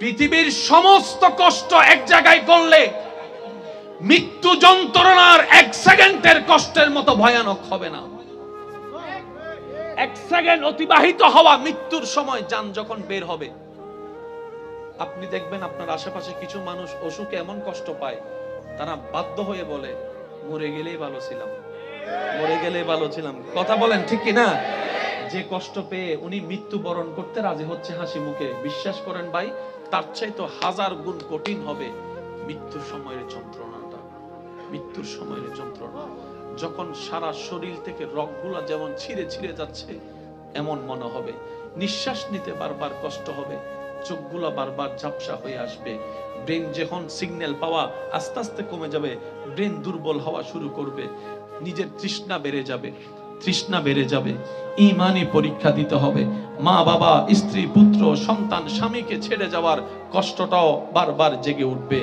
পৃথিবীর সমস্ত কষ্ট এক জায়গায় করলে মৃত্যু যন্ত্রণার 1 সেকেন্ডের কষ্টের মতো ভয়ানক হবে না। 1 সেকেন্ড অতিবাহিত হওয়া মৃত্যুর সময় জান যখন বের হবে, আপনি দেখবেন আপনার আশেপাশে কিছু মানুষ অসুখে এমন কষ্ট পায়, তারা বাধ্য হয়ে বলে মরে গেলেই ভালো ছিলাম, মরে গেলেই ভালো ছিলাম। কথা বলেন ঠিক কি না? যে কষ্ট পেয়ে উনি মৃত্যুবরণ করতে রাজি হচ্ছে হাসি মুখে, বিশ্বাস করেন ভাই, তার চাইতে 1000 গুণ কঠিন হবে মৃত্যুর সময়ের যন্ত্রণাটা। মৃত্যুর সময়ের যন্ত্রণা যখন সারা শরীর থেকে রগগুলা যেমন ছিঁড়ে ছিঁড়ে যাচ্ছে এমন মনে হবে, নিঃশ্বাস নিতে বারবার কষ্ট হবে, চোখগুলা বারবার ঝাপসা হয়ে আসবে, ব্রেন যখন সিগন্যাল পাওয়া আস্তে আস্তে কমে যাবে, ব্রেন দুর্বল হওয়া শুরু করবে, নিজের তৃষ্ণা বেড়ে যাবে, তৃষ্ণা বেড়ে যাবে, ঈমানি পরীক্ষা দিতে হবে। মা বাবা, স্ত্রী, পুত্র, সন্তান, স্বামীকে ছেড়ে যাওয়ার কষ্টটাও বারবার জেগে উঠবে,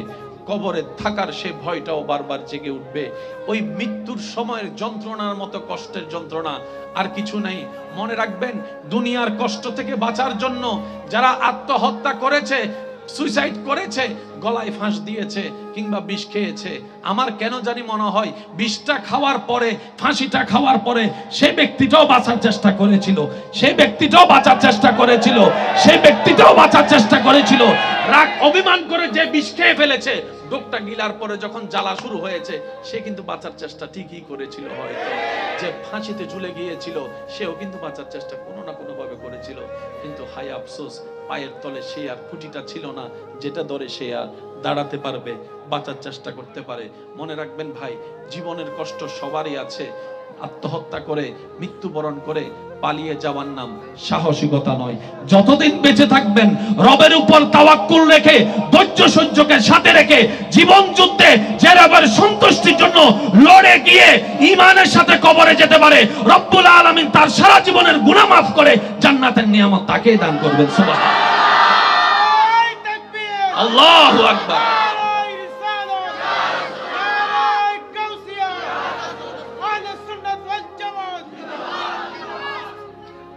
কবরে থাকার সে ভয়টাও বারবার জেগে উঠবে। ওই মৃত্যুর সময়ের যন্ত্রণার মতো কষ্টের যন্ত্রণা আর কিছু নেই। মনে রাখবেন, দুনিয়ার কষ্ট থেকে বাঁচার জন্য যারা আত্মহত্যা করেছে, সুইসাইড করেছে, গলায় ফাঁস দিয়েছে কিংবা বিষ খেয়েছে, আমার কেন জানি মনে হয় বিষটা খাওয়ার পরে, ফাঁসিটা খাওয়ার পরে সে ব্যক্তিটাও বাঁচার চেষ্টা করেছিল, সে ব্যক্তিটাও বাঁচার চেষ্টা করেছিল, সে ব্যক্তিটাও বাঁচার চেষ্টা করেছিল। রাগ অভিমান করে যে বিষ খেয়ে ফেলেছে, ডোকটা গিলার পরে যখন জ্বালা শুরু হয়েছে, সে কিন্তু বাঁচার চেষ্টা ঠিকই করেছিল। হয়তো যে ফাঁসিতে ঝুলে গিয়েছিল সেও কিন্তু বাঁচার চেষ্টা কোনো না কোনো ভাবে করেছিল, কিন্তু হায় আফসোস, পায়ের তলে সে আর খুঁটিটা ছিল না যেটা ধরে সে আর দাঁড়াতে পারবে, বাঁচার চেষ্টা করতে পারে। মনে রাখবেন ভাই, জীবনের কষ্ট সবারই আছে। আত্মহত্যা করে, মৃত্যুবরণ করে পালিয়ে যাওয়ার নাম সাহসিকতা নয়। যতদিন বেঁচে থাকবেন রবের উপর তাওয়াক্কুল রেখে, ধৈর্য সহ্যকে সাথে রেখে, জীবন যুদ্ধে যে রবের সন্তুষ্টির জন্য লড়ে গিয়ে ঈমানের সাথে কবরে যেতে পারে, রব্বুল আলামিন তার সারা জীবনের গুনাহ মাফ করে জান্নাতের নিয়ামত তাকেই দান করবেন। সুবহানাল্লাহ, আল্লাহু আকবার।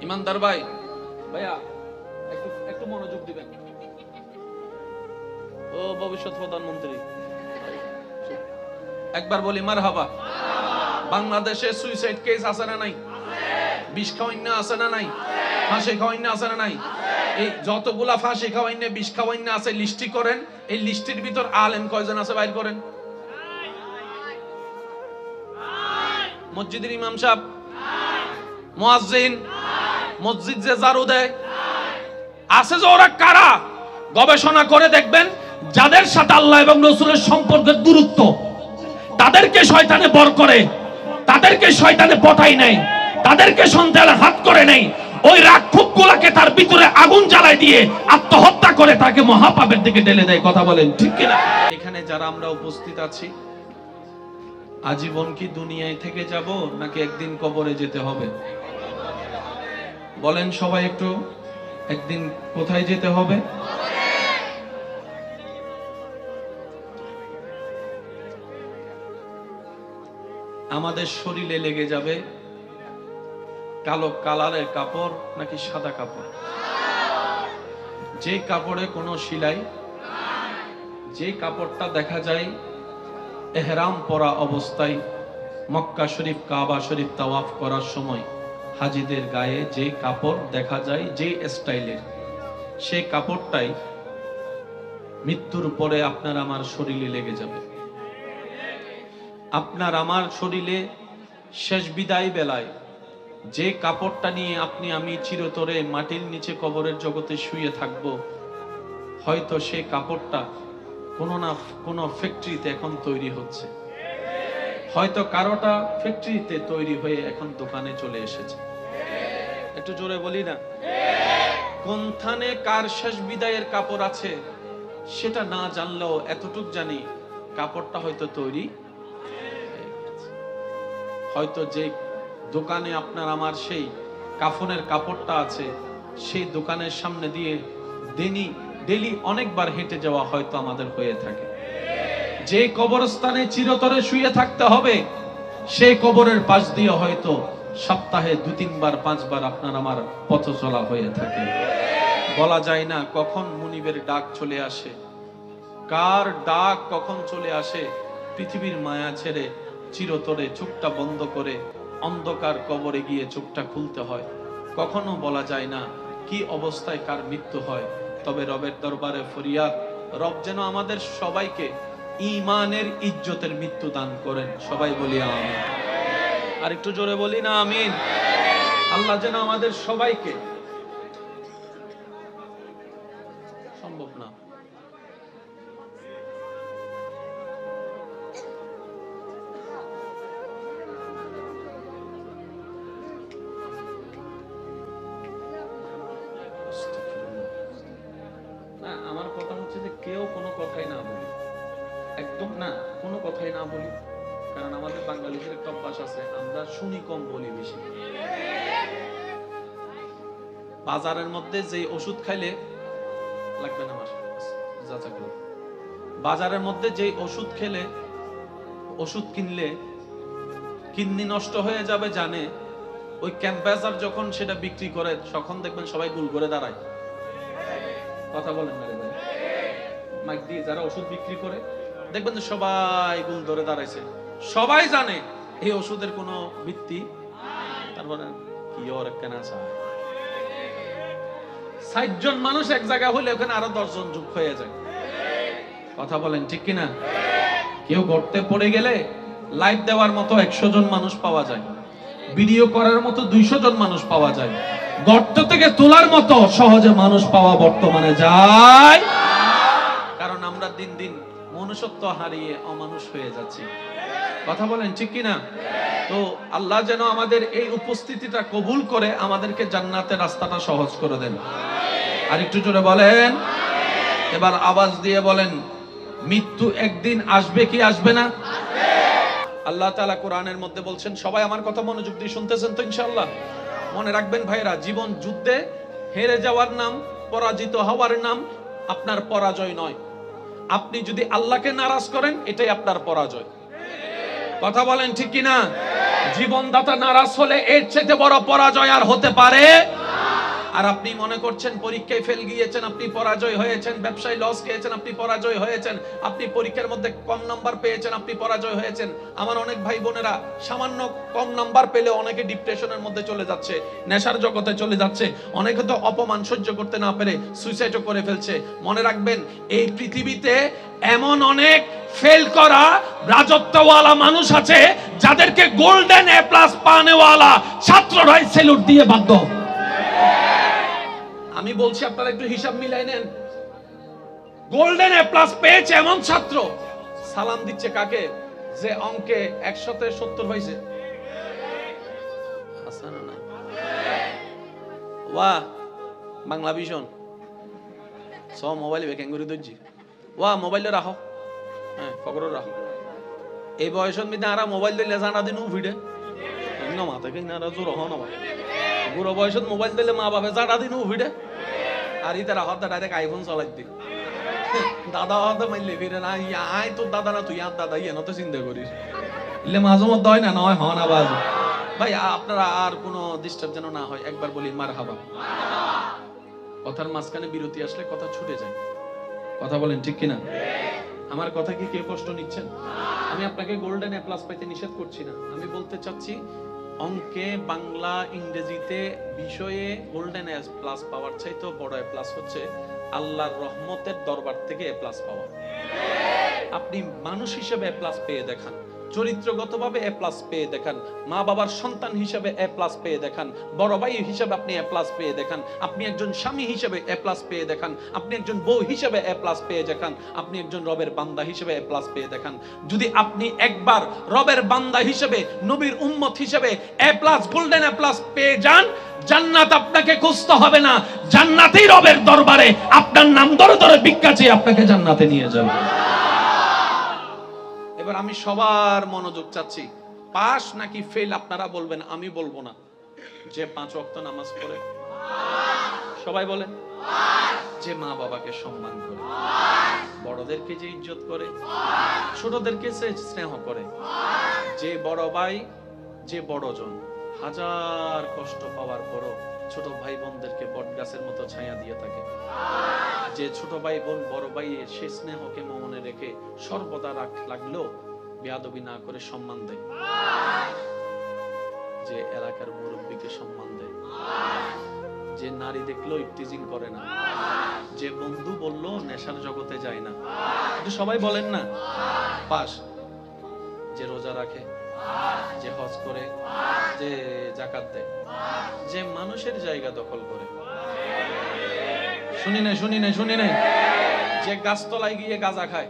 ইমানদার ভাই, ভাইয়া একটু মনোযোগ দিবেন। ও ভবিষ্যৎ প্রধানমন্ত্রী, একবার বলি মারহাবা। বাংলাদেশে সুইসাইড কেস আছে না নাই? বিষ খাওয়াইনা আছে না নাই? ফাঁসি খাওয়াইনা আছে না নাই? এই যতগুলা ফাঁসি খাওয়াইনা, বিষ খাওয়াইনা আছে লিস্টি করেন। এই লিস্টির ভিতর আলেম কয়জন আছে বাইর করেন? মসজিদের ইমাম সাহেব, মুয়াজ্জিন, মসজিদ যে ঝাড়ু দেয় আছে, যে ওরা কারা? গবেষণা করে দেখবেন, যাদের সাথে আল্লাহ এবং রাসূলের সম্পর্কের দূরত্ব, তাদেরকে শয়তানে বর করে, তাদেরকে শয়তানে পটাই নেয়, তাদেরকে সন্তানে হাত করে নেয়, ওই রাক্ষসগুলোকে তার ভিতরে আগুন জ্বালায় দিয়ে আত্মহত্যা করে তাকে মহাপাপের দিকে ঠেলে দেয়। কথা বলেন ঠিক কিনা? এখানে যারা আমরা উপস্থিত আছি, আজীবন কি দুনিয়ায় থেকে যাব নাকি একদিন কবরে যেতে হবে? বলেন সবাই একটু, একদিন কোথায় যেতে হবে? আমাদের শরীরে লেগে যাবে কালো কালারের কাপড় নাকি সাদা কাপড়? যে কাপড়ে কোনো সেলাই, যে কাপড়টা দেখা যায় এহরাম পরা অবস্থায় মক্কা শরীফ, কাবা শরীফ তাওয়াফ করার সময় হাজিদের গায়ে যে কাপড় দেখা যায়, যে স্টাইলের, সেই কাপড়টাই মৃত্যুর পরে আপনার আমার শরীরে লেগে যাবে। আপনার আমার শরীরে শেষ বিদায় বেলায় যে কাপড়টা নিয়ে আপনি আমি চিরতরে মাটির নিচে কবরের জগতে শুয়ে থাকব, হয়তো সেই কাপড়টা কোনো না কোনো ফ্যাক্টরিতে এখন তৈরি হচ্ছে, হয়তো কারোটা ফ্যাক্টরিতে তৈরি হয়ে এখন দোকানে চলে এসেছে। একটু জোরে বলি না? কোন থানে কার শেষ বিদায়ের কাপড় আছে সেটা না জানলেও এতটুক জানি, কাপড়টা হয়তো তৈরি, হয়তো যে দোকানে আপনার আমার সেই কাফনের কাপড়টা আছে, সেই দোকানের সামনে দিয়ে ডেলি অনেকবার হেঁটে যাওয়া হয়তো আমাদের হয়ে থাকে। যে কবরস্থানে চিরতরে শুয়ে থাকতে হবে, সেই কবরের পাশ দিয়ে হয়তো সপ্তাহে 2-3 বার 5 বার আপনার আমার পথ চলা হয়ে থাকে। বলা যায় না কখন মুনিবের ডাক চলে আসে, কার ডাক কখন চলে আসে। পৃথিবীর মায়া ছেড়ে চিরতরে চোখটা বন্ধ করে অন্ধকার কবরে গিয়ে চোখটা খুলতে হয়। কখনো বলা যায় না কি অবস্থায় কার মৃত্যু হয়। তবে রবের দরবারে ফরিয়াদ, রব যেন আমাদের সবাইকে ঈমানের ইজ্জতের মৃত্যু দান করেন। সবাই বলি আমিন। আর একটু জোরে বলি না আমিন। আল্লাহ যেন আমাদের সবাইকে, সম্ভব না, না আমার কথা হচ্ছে যে কেউ কোনো কথাই না বলি, একদম না কোনো কথাই না বলি। কারণ আমাদের বাঙালিদের একটা অভ্যাস আছে, আমরা শুনি কম বলি বেশি। বাজারের মধ্যে যে ওষুধ খাইলে লাগবে না মাস, বাজারের মধ্যে যে ওষুধ খেলে, ওষুধ কিনলে কিডনি নষ্ট হয়ে যাবে জানে, ওই ক্যাম্পাসার যখন সেটা বিক্রি করে তখন দেখবেন সবাই গুল করে দাঁড়ায়। কথা বলেন না রে ভাই, মাইক দিয়ে যারা ওষুধ বিক্রি করে দেখবেন যে সবাই গুল ধরে দাঁড়াইছে। সবাই জানে এই ওষুধের কোনো ভিত্তি, তারপরে কি ওর কেনা চায়। ৬০ জন মানুষ এক জায়গায় হলে ওখানে আরো ১০ জন যোগ হয়ে যায়। কথা বলেন ঠিক কিনা? কেউ গর্তে পড়ে গেলে লাইভ দেওয়ার মতো ১০০ জন মানুষ পাওয়া যায়, ভিডিও করার মতো ২০০ জন মানুষ পাওয়া যায়, গর্ত থেকে তোলার মতো সহজে মানুষ পাওয়া বর্তমানে যায়। কারণ আমরা দিন দিন মনুষ্যত্ব হারিয়ে অমানুষ হয়ে যাচ্ছি। কথা বলেন ঠিক কিনা? তো আল্লাহ যেন আমাদের এই উপস্থিতিটা কবুল করে আমাদেরকে জান্নাতের রাস্তাটা সহজ করে দেন। আর একটু জোরে বলেন, এবার আওয়াজ দিয়ে বলেন, মৃত্যু একদিন আসবে কি আসবে না? আল্লাহ তাআলা কোরআনের মধ্যে বলছেন, সবাই আমার কথা মনোযোগ দিয়ে শুনতেছেন তো ইনশাআল্লাহ? মনে রাখবেন ভাইরা, জীবন যুদ্ধে হেরে যাওয়ার নাম, পরাজিত হওয়ার নাম আপনার পরাজয় নয়। আপনি যদি আল্লাহকে নারাজ করেন এটাই আপনার পরাজয়। কথা বলেন ঠিক কিনা? জীবনদাতা নারাজ হলে এর চেয়ে বড় পরাজয় আর হতে পারে। আর আপনি মনে করছেন পরীক্ষায় ফেল গিয়েছেন, আপনি পরাজয় হয়েছেন, ব্যবসায় লস খেয়েছেন, আপনি পরাজয় হয়েছেন, আপনি পরীক্ষার মধ্যে কম নাম্বার পেয়েছেন, আপনি পরাজয় হয়েছেন। আমার অনেক ভাই বোনেরা সামান্য কম নাম্বার পেলে অনেকে ডিপ্রেশনের মধ্যে চলে যাচ্ছে, নেশার জগতে চলে যাচ্ছে, অনেকে তো অপমান সহ্য করতে না পেরে সুইসাইডও করে ফেলছে। মনে রাখবেন, এই পৃথিবীতে এমন অনেক ফেল করা রাজত্বওয়ালা মানুষ আছে যাদেরকে গোল্ডেন এ প্লাস পানেওয়ালা ছাত্ররাই স্যালুট দিয়ে বাধ্য। আমি বলছি আপনারা একটু হিসাব মিলাই নেন। গোল্ডেন এ প্লাস পেয়েছে এমন ছাত্র সালাম দিচ্ছে কাকে? যে অঙ্কে ১০০তে ৭০ হয়েছে। ওয়া বাংলা ভিশন স মোবাইল বেকিং করে দিচ্ছি। ওয়া মোবাইলে রাখো, হ্যাঁ ফকর রাখো। এই বয়সের মধ্যে আরা মোবাইল দিলে জানা দিন ভিড়ে না মাথা কিনা জোর হন আমার বুড়ো বয়সত মোবাইল দিলে মা বাবা জানা দিন ভিড়ে। আর ইতারা হতে ডাইরেক্ট আইফোন চালাই দি দাদা হতে মাইলে ফিরে না আই তোর দাদা না তুই আর দাদা ইয়ে তো চিন্তা করিস ইলে মাঝে মধ্যে হয় না নয় হন আওয়াজ। ভাই আপনারা আর কোনো ডিস্টার্ব যেন না হয়, একবার বলি মারহাবা। কথার মাঝখানে বিরতি আসলে কথা ছুটে যায়। কথা বলেন ঠিক কিনা? আমার কথা কি কেউ কষ্ট নিচ্ছেন? আমি আপনাকে গোল্ডেন এ প্লাস পাইতে নিষেধ করছি না। আমি বলতে চাচ্ছি অঙ্কে, বাংলা, ইংরেজিতে বিষয়ে গোল্ডেন এ প্লাস পাওয়ার চাইতে বড় এ প্লাস হচ্ছে আল্লাহর রহমতের দরবার থেকে এ প্লাস পাওয়া। আপনি মানুষ হিসেবে এ প্লাস পেয়ে দেখান, চরিত্রগতভাবে এ প্লাস পেয়ে দেখান, মা বাবার সন্তান হিসেবে এ প্লাস পেয়ে দেখান, বড় ভাই হিসেবে আপনি এ প্লাস পেয়ে দেখান, আপনি একজন স্বামী হিসেবে এ প্লাস পেয়ে দেখান, আপনি একজন বউ হিসেবে এ প্লাস পেয়ে দেখান, আপনি একজন রবের বান্দা হিসেবে এ প্লাস পেয়ে দেখান। যদি আপনি একবার রবের বান্দা হিসেবে, নবীর উম্মত হিসেবে এ প্লাস, গোল্ডেন এ প্লাস পেয়ে যান, জান্নাত আপনাকে খুঁজতে হবে না, জান্নাতেই রবের দরবারে আপনার নাম ধরে ধরে ভিক্ষা চেয়ে আপনাকে জান্নাতে নিয়ে যাবে। এবার আমি সবার মনোযোগ চাচ্ছি, পাস নাকি ফেল আপনারা বলবেন, আমি বলবো না। যে 5 ওয়াক্ত নামাজ পড়ে, সবাই বলেন, যে মা বাবাকে সম্মান করে, বড়দেরকে যে ইজ্জত করে, ছোটদেরকে যে স্নেহ করে, যে বড় ভাই, যে বড়জন হাজার কষ্ট পাওয়ার পরও ছোট ভাই বোনদেরকে বট গাছের মতো ছায়া দিয়ে থাকে। যে ছোট ভাই বোন বড় ভাইয়ের সে স্নেহকে মনে রেখে সর্বদা লাগলেও বেয়াদবি না করে সম্মান দেয়। যে এলাকার মুরব্বীকে সম্মান দেয়। যে নারী দেখলেও ইফটিজিং করে না। যে বন্ধু বললো নেশার জগতে যায় না। কিন্তু সবাই বলেন না পাস। যে রোজা রাখে, যে হজ করে, যে যাকাত দেয়, যে মানুষের জায়গা দখল করে, শুনি নাই, যে গাছতলায় গিয়ে গাঁজা খায়,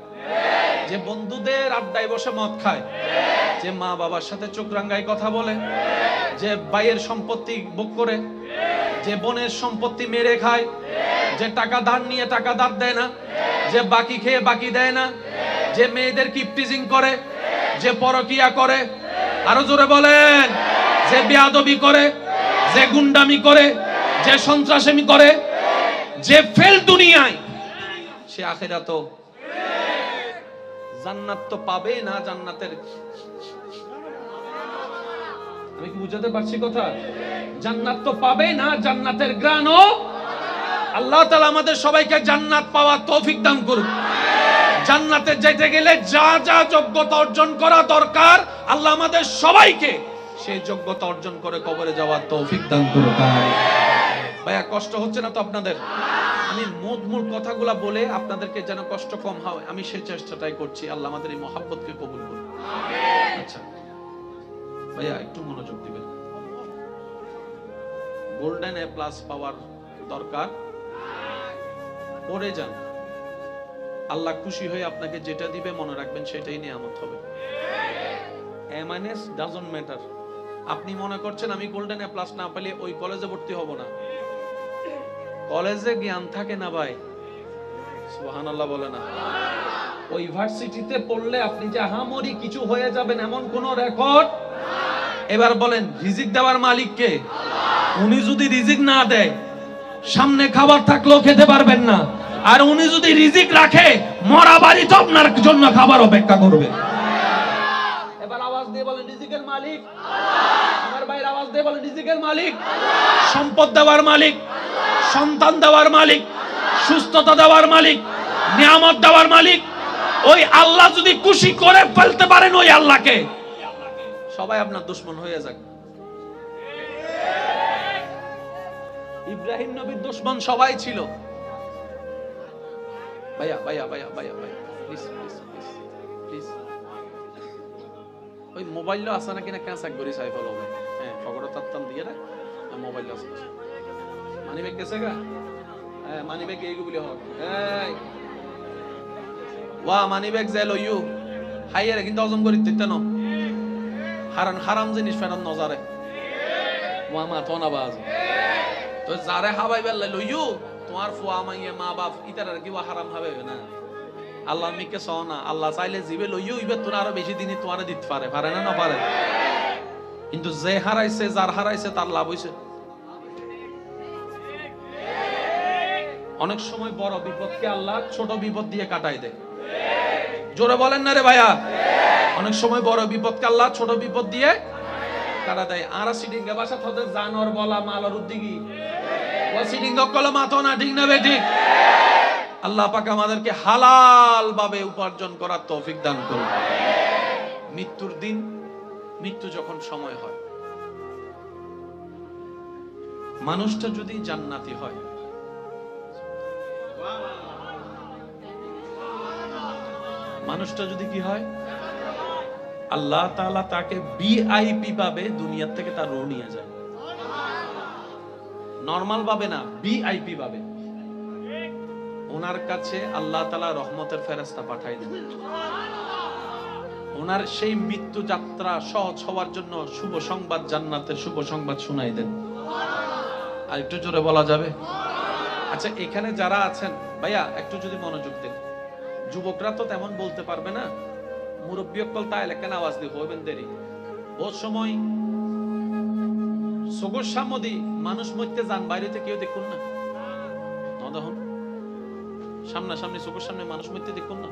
যে বন্ধুদের আড্ডায় বসে মদ খায়, যে মা বাবার সাথে চোখ রাঙ্গায় কথা বলে, যে ভাইয়ের সম্পত্তি ভোগ করে, যে বোনের সম্পত্তি মেরে খায়, যে টাকা ধার নিয়ে টাকা ধার দেয় না, যে বাকি খেয়ে বাকি দেয় না, যে মেয়েদের কিপটিজিং করে, যে পরকিয়া করে, আরো জোরে বলেন, যে বেয়াদবি করে, যে গুন্ডামি করে, যে সন্ত্রাসামি করে, যে ফেল দুনিয়ায়, সে আখিরাতো জান্নাত তো পাবে না। জান্নাতের, আমি কি বুঝাতে পারছি কথা? জান্নাত তো পাবে না, জান্নাতের গ্রাণও। আল্লাহ তাআলা আমাদের সবাইকে জান্নাত পাওয়ার তৌফিক দান করুন। জান্নাতে যেতে গেলে যা যা যোগ্যতা অর্জন করা দরকার, আল্লাহ আমাদের সবাইকে সেই যোগ্যতা অর্জন করে কবরে যাওয়ার তৌফিক দান করুন। ভাইয়া কষ্ট হচ্ছে না তো আপনাদের? আমি মূল কথাগুলা বলে আপনাদেরকে যেন কষ্ট কম হয়, আমি সেই চেষ্টাটাই করছি। আল্লাহ আমাদের এই মহব্বতকে কবুল করুন। আচ্ছা ভাইয়া একটু মনোযোগ দিবেন। গোল্ডেন এ প্লাস পাওয়ার দরকার, পড়ে যান। আল্লাহ খুশি হয়ে আপনাকে যেটা দিবে মনে রাখবেন সেটাই নিয়ামত হবে। MIS doesn't matter. আপনি মনে করছেন আমি গোল্ডেন এ প্লাস না পেলে ওই কলেজে ভর্তি হব না। কলেজে জ্ঞান থাকে না ভাই, সুবহানাল্লাহ বলে না। ওই ইউনিভার্সিটিতে পড়লে আপনি যে আহামরি কিছু হয়ে যাবেন এমন কোন রেকর্ড। এবার বলেন রিজিক দেওয়ার মালিক কে? উনি যদি রিজিক না দেয় সামনে খাবার থাকলেও খেতে পারবেন না। আর উনি যদি রিজিক রাখে মরা বাড়ি তো আপনার জন্য খাবার অপেক্ষা করবে। এবার আওয়াজ দিয়ে বলেন রিজিকের মালিক আল্লাহ। আমার ভাইয়ের আওয়াজ দিয়ে বলেন রিজিকের মালিক আল্লাহ। সম্পদ দেওয়ার মালিক আল্লাহ। সন্তান দেওয়ার মালিক আল্লাহ। সুস্থতা দেওয়ার মালিক আল্লাহ। নিয়ামত দেওয়ার মালিক আল্লাহ। ওই আল্লাহ যদি খুশি করে ফেলতে পারেন ওই আল্লাহকে, সবাই আপনার দুশমন হয়ে যাক। ইব্রাহিম নবীর দুশমন সবাই ছিল। ভাইয়া প্লিজ ওই মোবাইল আছে নাকি না ক্যান্সার করি সাইফল হবে। হ্যাঁ ফগড় তাত্তাম দিয়ে রে মোবাইল আছে। মানি ব্যাগ গেছে গা? হ্যাঁ মানি ব্যাগ এইগুলি হবে। এই ওয়া মানি ব্যাগ যাই লইউ হাইয়ারে কিন্তু অজম করি দিতে ন হারাম জিনিস ফেরান নজারে ওয়া মা তো না বাজ তো যারে হাবাই বেল্লা লইউ তোমার ফুয়া মাইয়া মা বাপ ইতার কি ওয়া হারাম হবে না। আল্লাহ মিকে সনা আল্লাহ চাইলে জিবে লইও ইবে তোর আরো বেশি দিনই তোমারে দিতে পারে না পারে। কিন্তু যে হারাইছে যার হারাইছে তার লাভ হইছে। অনেক সময় বড় বিপদকে আল্লাহ ছোট বিপদ দিয়ে কাটাই দেয়। জোরে বলেন না রে ভাইয়া। অনেক সময় বড় বিপদকে আল্লাহ ছোট বিপদ দিয়ে কাটা দেয়। আর সিডিঙ্গা বাসা তোদের জানোর বলা মালার উদ্দিগি ও সিডিঙ্গা কলমা তো না ঠিক না বেঠিক। আল্লাহ পাক আমাদেরকে হালাল ভাবে উপার্জন করার তৌফিক দান করুন। মৃত্যুর দিন, মৃত্যু যখন সময় হয়, মানুষটা যদি জান্নাতি হয়, মানুষটা যদি কি হয়, আল্লাহ তাআলা তাকে ভিআইপি পাবে, দুনিয়ার থেকে তার রূহ নিয়ে যায়। নরমাল পাবে না, ভিআইপি পাবে। ওনার কাছে আল্লাহ তাআলা রহমতের ফেরেশতা পাঠায় দেন। ওনার সেই মৃত্যু যাত্রা সহজ হওয়ার জন্য শুভ সংবাদ, জান্নাতের শুভ সংবাদ শোনাই দেন। আর একটু জোরে বলা যাবে? আচ্ছা এখানে যারা আছেন ভাইয়া একটু যদি মনোযোগ দেন। যুবকরা তো তেমন বলতে পারবে না, মুরব্বী অকল তাই লেখেন আওয়াজ দিয়ে হইবেন দেরি। বহুত সময় সগর সামদি মানুষ মরতে যান, বাইরেতে কেউ দেখুন না, দেখুন সামনাসামনি চোখের সামনে মানুষ মরতে দেখুন না,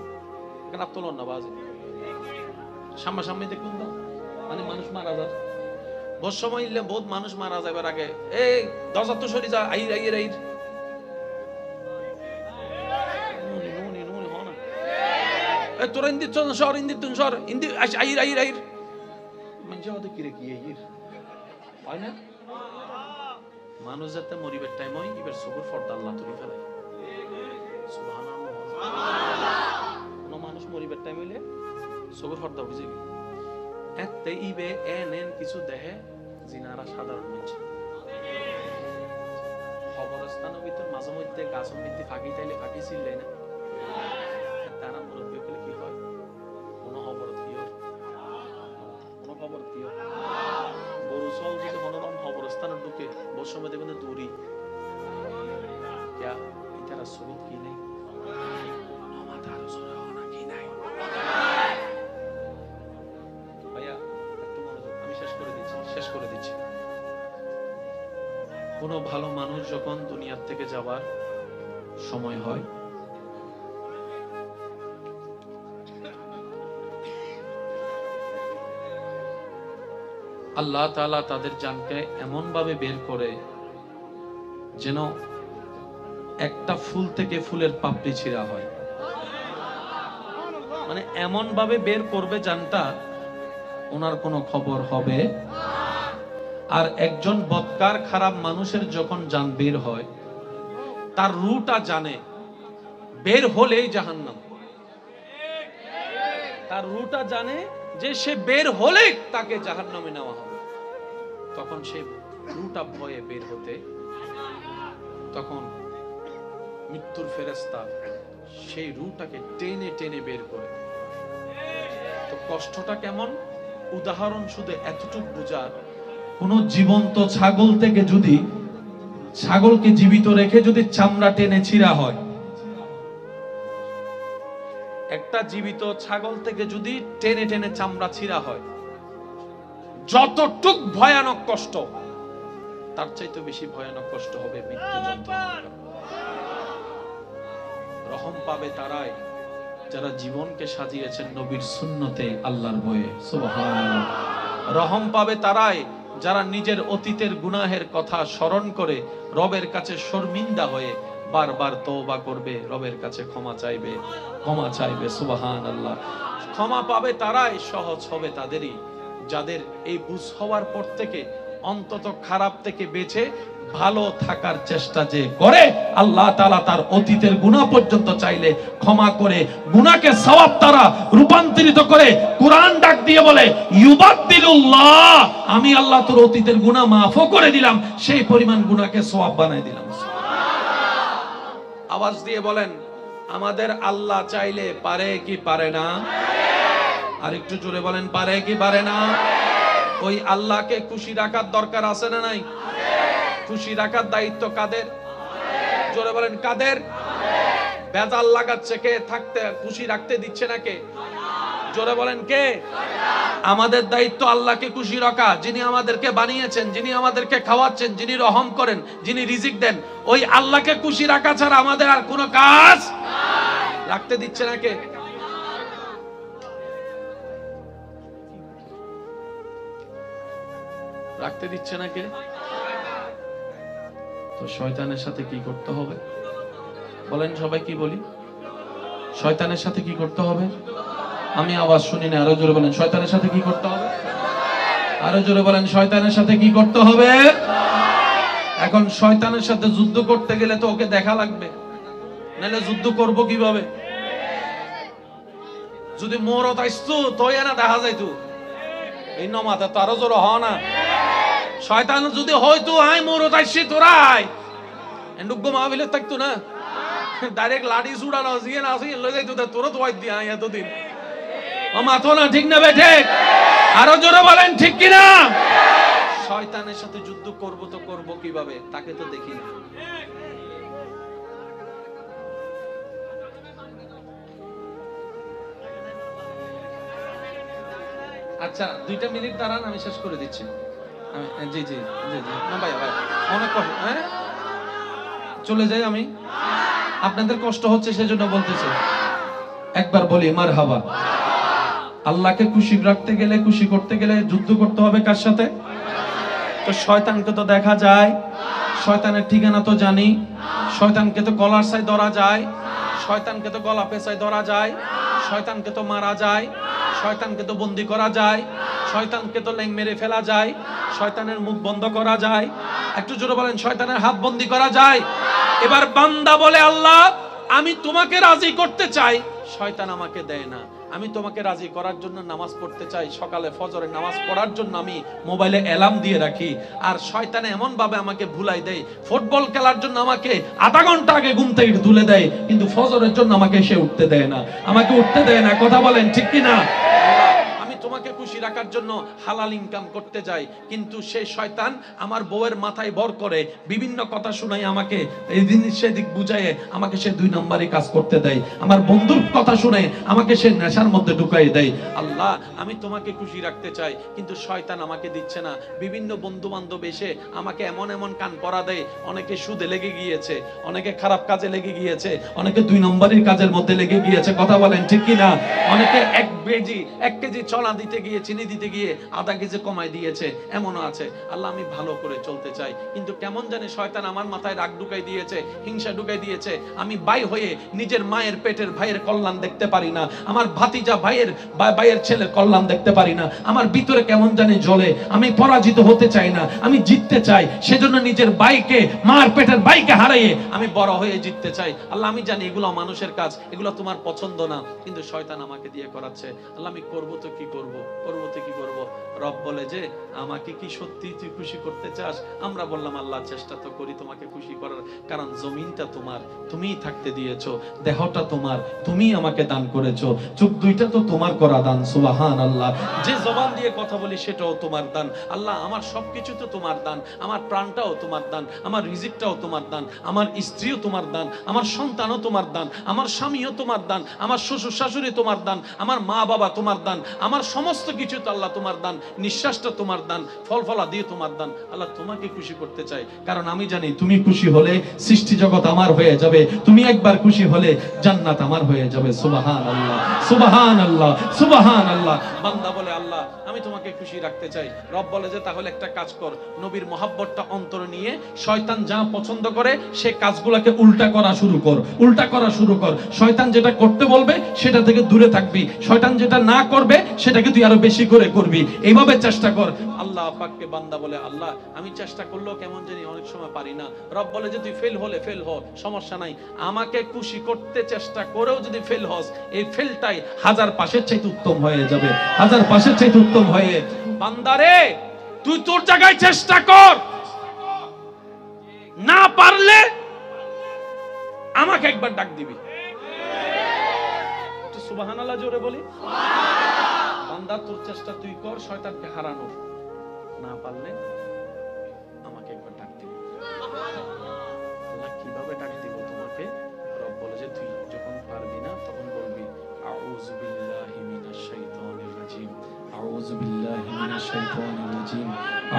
এখানে আত্মলন না বাজে সামনাসামনি দেখুন না, মানে মানুষ মারা যায় বহুত সময় ইলে বহুত মানুষ মারা যাবার আগে এই দরজা তো সরি যা আইর আইর আইর নুনি নুনি হ না এ তোরা ইন্দি চল সর ইন্দি তুন সর ইন্দি আইর আইর আইর মানে ওদের কি রে কি আইর হয় না মানুষ যাতে মরিবার টাইম হয় এবার সবুর ফর্দা আল্লাহ তুলি ফেলায় সুবহানাল্লাহ কোন মানুষ মরিবার টাইম হইলে সবুর ফর্দা বুঝে গেল এতে ইবে এন কিছু দেহে জিনারা সাধারণ মানুষ খবরস্থানের ভিতর মাঝে মধ্যে গাছের মধ্যে ফাঁকি তাইলে ফাঁকি ছিললে না তারা মুরব্বী করলে কি হয় কোন খবর কি হয় কোন খবর কি হয় গরু চল যদি মনোরম খবরস্থানে ঢুকে বসে মধ্যে কিন্তু দৌড়ি এটারা সবুত কি নেই মাথার জোরে হনা কি নাই শেষ করে দিচ্ছি কোন ভালো মানুষ যখন দুনিয়ার থেকে যাবার সময় হয় আল্লাহ তাআলা তাদের জানকে এমন ভাবে বের করে যেন একটা ফুল থেকে ফুলের পাপড়ি ছিঁড়া হয় মানে এমন ভাবে বের করবে জানটা ওনার কোনো খবর হবে আর একজন বদকার খারাপ মানুষের যখন জান বের হয় তার রুটা জানে বের হলেই জাহান্নাম তার রুটা জানে যে সে বের হলে তাকে জাহান্নামে নেওয়া হবে তখন সে রুটা ভয়ে বের হতে তখন মৃত্যুর ফেরেশতা সেই রুটাকে টেনে টেনে বের করে তো কষ্টটা কেমন উদাহরণ শুধু এতটুকু বোঝার কোন জীবন্ত ছাগল থেকে যদি ছাগলকে জীবিত রেখে যদি চামড়া টেনে ছিঁড়া হয় একটা জীবিত ছাগল থেকে যদি টেনে টেনে চামড়া ছিঁড়া হয় যতটুক ভয়ানক কষ্ট তার চাইতে বেশি ভয়ানক কষ্ট হবে মৃত্যু যন্ত্রণা রহম পাবে তারাই যারা জীবনকে সাজিয়েছেন নবীর সুন্নতে আল্লাহর ভয়ে সুবহানাল্লাহ রহম পাবে তারাই যারা নিজের অতীতের গুনাহের কথা স্মরণ করে রবের কাছে শর্মিন্দা হয়ে বারবার তওবা করবে রবের কাছে ক্ষমা চাইবে সুবহানাল্লাহ ক্ষমা পাবে তারাই সহজ হবে তাদেরই যাদের এই বুঝ হওয়ার পর থেকে অন্তত খারাপ থেকে বেঁচে ভালো থাকার চেষ্টা যে করে আল্লাহ তাআলা তার অতীতের গুনাহ পর্যন্ত চাইলে ক্ষমা করে গুনাহকে সওয়াব তারা রূপান্তরিত করে কুরআন ডাক দিয়ে বলে ইউবাদদিলুল্লাহ আমি আল্লাহ তোর অতীতের গুনাহ মাফও করে দিলাম সেই পরিমাণ গুনাহকে সওয়াব বানাই দিলাম সুবহানাল্লাহ আওয়াজ দিয়ে বলেন আমাদের আল্লাহ চাইলে পারে কি পারে না আর একটু জোরে বলেন পারে কি পারে না ওই আল্লাহকে খুশি রাখার দরকার আছে না নাই খুশি রাখার দায়িত্ব কাদের জোরে বলেন কাদের বেজাল লাগাচ্ছে কে থাকতে খুশি রাখতে দিচ্ছে না কে জোরে বলেন কে আমাদের দায়িত্ব আল্লাহকে খুশি রাখা যিনি আমাদেরকে বানিয়েছেন যিনি আমাদেরকে খাওয়াচ্ছেন যিনি রহম করেন যিনি রিজিক দেন ওই আল্লাহকে খুশি রাখা ছাড়া আমাদের আর কোনো কাজ রাখতে দিচ্ছে না কে রাখতে দিচ্ছে না কে তো শয়তানের সাথে কি করতে হবে বলেন সবাই কি বলি শয়তানের সাথে কি করতে হবে আমি আওয়াজ শুনি না আরো জোরে বলেন শয়তানের সাথে কি করতে হবে আরো জোরে বলেন শয়তানের সাথে কি করতে হবে এখন শয়তানের সাথে যুদ্ধ করতে গেলে তো ওকে দেখা লাগবে নাহলে যুদ্ধ করব কিভাবে যদি মোরত আইছু তোই না দেখা যাইতো এই নমাতে তো আরো জোরে হয় না শয়তান যদি হয়তো আই মোরত আইছি তোরাই এন্ডুগ মাহবিলে থাকতো না ডাইরেক্ট লাঠি ছুড়ানো জিয়ে না আসি লই যাইতো তোরা তো দিয়া এতদিন ও মাথো না ঠিক না বেঠে আরো জোরে বলেন ঠিক কি না শয়তানের সাথে যুদ্ধ করব তো করব কিভাবে তাকে তো দেখি না আচ্ছা 2টা মিনিট দাঁড়ান আমি শেষ করে দিচ্ছি জি জি জি জি না ভাই ভাই অনেক কষ্ট হ্যাঁ চলে যাই আমি আপনাদের কষ্ট হচ্ছে সেজন্য বলতেছি একবার বলি মারহাবা আল্লাহকে খুশি রাখতে গেলে খুশি করতে গেলে যুদ্ধ করতে হবে কার সাথে তো শয়তানকে তো দেখা যায়, শয়তানের ঠিকানা তো জানি, শয়তানকে তো গলার সাই ধরা যায়, শয়তানকে তো গলা পেঁচায় ধরা যায়, শয়তানকে তো মারা যায়, শয়তানকে তো বন্দি করা যায়, শয়তানকে তো লেং মেরে ফেলা যায়, শয়তানের মুখ বন্ধ করা যায়। একটু জোরে বলেন, শয়তানের হাত বন্দি করা যায়। এবার বান্দা বলে, আল্লাহ আমি তোমাকে রাজি করতে চাই, শয়তান আমাকে দেয় না। আমি তোমাকে রাজি করার জন্য নামাজ পড়তে চাই, সকালে ফজরের নামাজ পড়ার জন্য আমি মোবাইলে অ্যালার্ম দিয়ে রাখি, আর শয়তান এমন ভাবে আমাকে ভুলাই দেয়, ফুটবল খেলার জন্য আমাকে আধা ঘন্টা আগে ঘুম থেকে তুলে দেয়, কিন্তু ফজরের জন্য আমাকে সে উঠতে দেয় না, আমাকে উঠতে দেয় না। কথা বলেন ঠিক কি না? তোমাকে খুশি রাখার জন্য হালাল ইনকাম করতে যাই, কিন্তু সেই শয়তান আমার বউয়ের মাথায় ভর করে বিভিন্ন কথা শুনাই, আমাকে এই জিনিস সেদিক বুঝায় আমাকে সে 2 নম্বরে কাজ করতে দেয়, আমার বন্ধুর কথা শুনে আমাকে সে নেশার মধ্যে ঢুকাই দেয়। আল্লাহ আমি তোমাকে খুশি রাখতে চাই, কিন্তু শয়তান আমাকে দিচ্ছে না। বিভিন্ন বন্ধু বান্ধব এসে আমাকে এমন এমন কান পরা দেয়, অনেকে সুদে লেগে গিয়েছে, অনেকে খারাপ কাজে লেগে গিয়েছে, অনেকে 2 নম্বরের কাজের মধ্যে লেগে গিয়েছে। কথা বলেন ঠিক কি না? অনেকে 1 কেজি চলা দিতে গিয়ে, চিনি দিতে গিয়ে আধা কেজি কমাই দিয়েছে, এমনও আছে। আল্লাহ আমি ভালো করে চলতে চাই, কিন্তু কেমন জানি শয়তান আমার মাথায় রাগ ঢুকাই দিয়েছে, হিংসা ঢুকাই দিয়েছে। আমি ভাই হয়ে নিজের মায়ের পেটের ভাইয়ের কল্যাণ দেখতে পারি না, আমার ভাতিজা ভাইয়ের ছেলের কল্যাণ দেখতে পারি না, আমার ভিতরে কেমন জানি জ্বলে। আমি পরাজিত হতে চাই না, আমি জিততে চাই। সেজন্য নিজের ভাইকে, মার পেটের ভাইকে হারিয়ে আমি বড় হয়ে জিততে চাই। আল্লাহ আমি জানি এগুলো মানুষের কাজ, এগুলো তোমার পছন্দ না, কিন্তু শয়তান আমাকে দিয়ে করাচ্ছে। আল্লাহ আমি করবো তো কি করব, করবো তো কি করব? রব বলে যে আমাকে কি সত্যি তুই খুশি করতে চাস? আমরা বললাম আল্লাহ চেষ্টা তো করি তোমাকে খুশি করার, কারণ জমিনটা তোমার, তুমিই থাকতে দিয়েছো, দেহটা তোমার, তুমিই আমাকে দান করেছো, চোখ দুইটা তো তোমার করা দান। সুবহানাল্লাহ। যে জবান দিয়ে কথা বলি সেটাও তোমার দান। আল্লাহ আমার সবকিছু তো তোমার দান, আমার প্রাণটাও তোমার দান, আমার রিজিকটাও তোমার দান, আমার স্ত্রীও তোমার দান, আমার সন্তানও তোমার দান, আমার স্বামীও তোমার দান, আমার শ্বশুর শাশুড়ি তোমার দান, আমার মা বাবা তোমার দান, আমার সমস্ত কিছু তো আল্লাহ তোমার দান, নিঃশ্বাসটা তোমার দান, ফল ফলা দিয়ে তোমার দান। আল্লাহ তোমাকে খুশি করতে চাই, কারণ আমি জানি তুমি খুশি হলে সৃষ্টি জগৎ আমার হয়ে যাবে, তুমি একবার খুশি হলে জান্নাত আমার হয়ে যাবে। সুবহানাল্লাহ, সুবহানাল্লাহ, সুবহানাল্লাহ। বান্দা বলে আল্লাহ আমি তোমাকে খুশি রাখতে চাই। রব বলে যে তাহলে একটা কাজ কর, নবীর মহব্বতটা অন্তরে নিয়ে শয়তান যা পছন্দ করে সে কাজগুলোকে উল্টা করা শুরু কর, উল্টা করা শুরু কর। শয়তান যেটা করতে বলবে সেটা থেকে দূরে থাকবি, শয়তান যেটা না করবে সেটাকে তুই আরো বেশি করে করবি, এইভাবে চেষ্টা কর। আল্লাহ পাককে বান্দা বলে আল্লাহ আমি চেষ্টা করলেও কেমন জানি অনেক সময় পারি না। রব বলে যে তুই ফেল হলে ফেল হ, সমস্যা নাই, আমাকে খুশি করতে চেষ্টা করেও যদি ফেল হস, এই ফেলটাই 1000 পাশের চাইতে উত্তম হয়ে যাবে, 1000 পাশের চাইতে উত্তম হয়ে। বান্দারে তুই তোর জায়গায় চেষ্টা কর, না পারলে আমাকে একবার ডাক দিবি। একটু সুবহানাল্লাহ জোরে বলি। বান্দা তোর চেষ্টা তুই কর শয়তানকে হারানোর, না পারলে আমাকে একবার ডাক দিবি। আল্লাহ কিভাবে ডাক দিব তোমাকে? রব বলে যে তুই যখন পারবি না তখন বলবি আউযু বিল্লাহি মিনাশ শাইতানির রাজিম, আউযু বিল্লাহি মিনাশ শাইতানির রাজিম,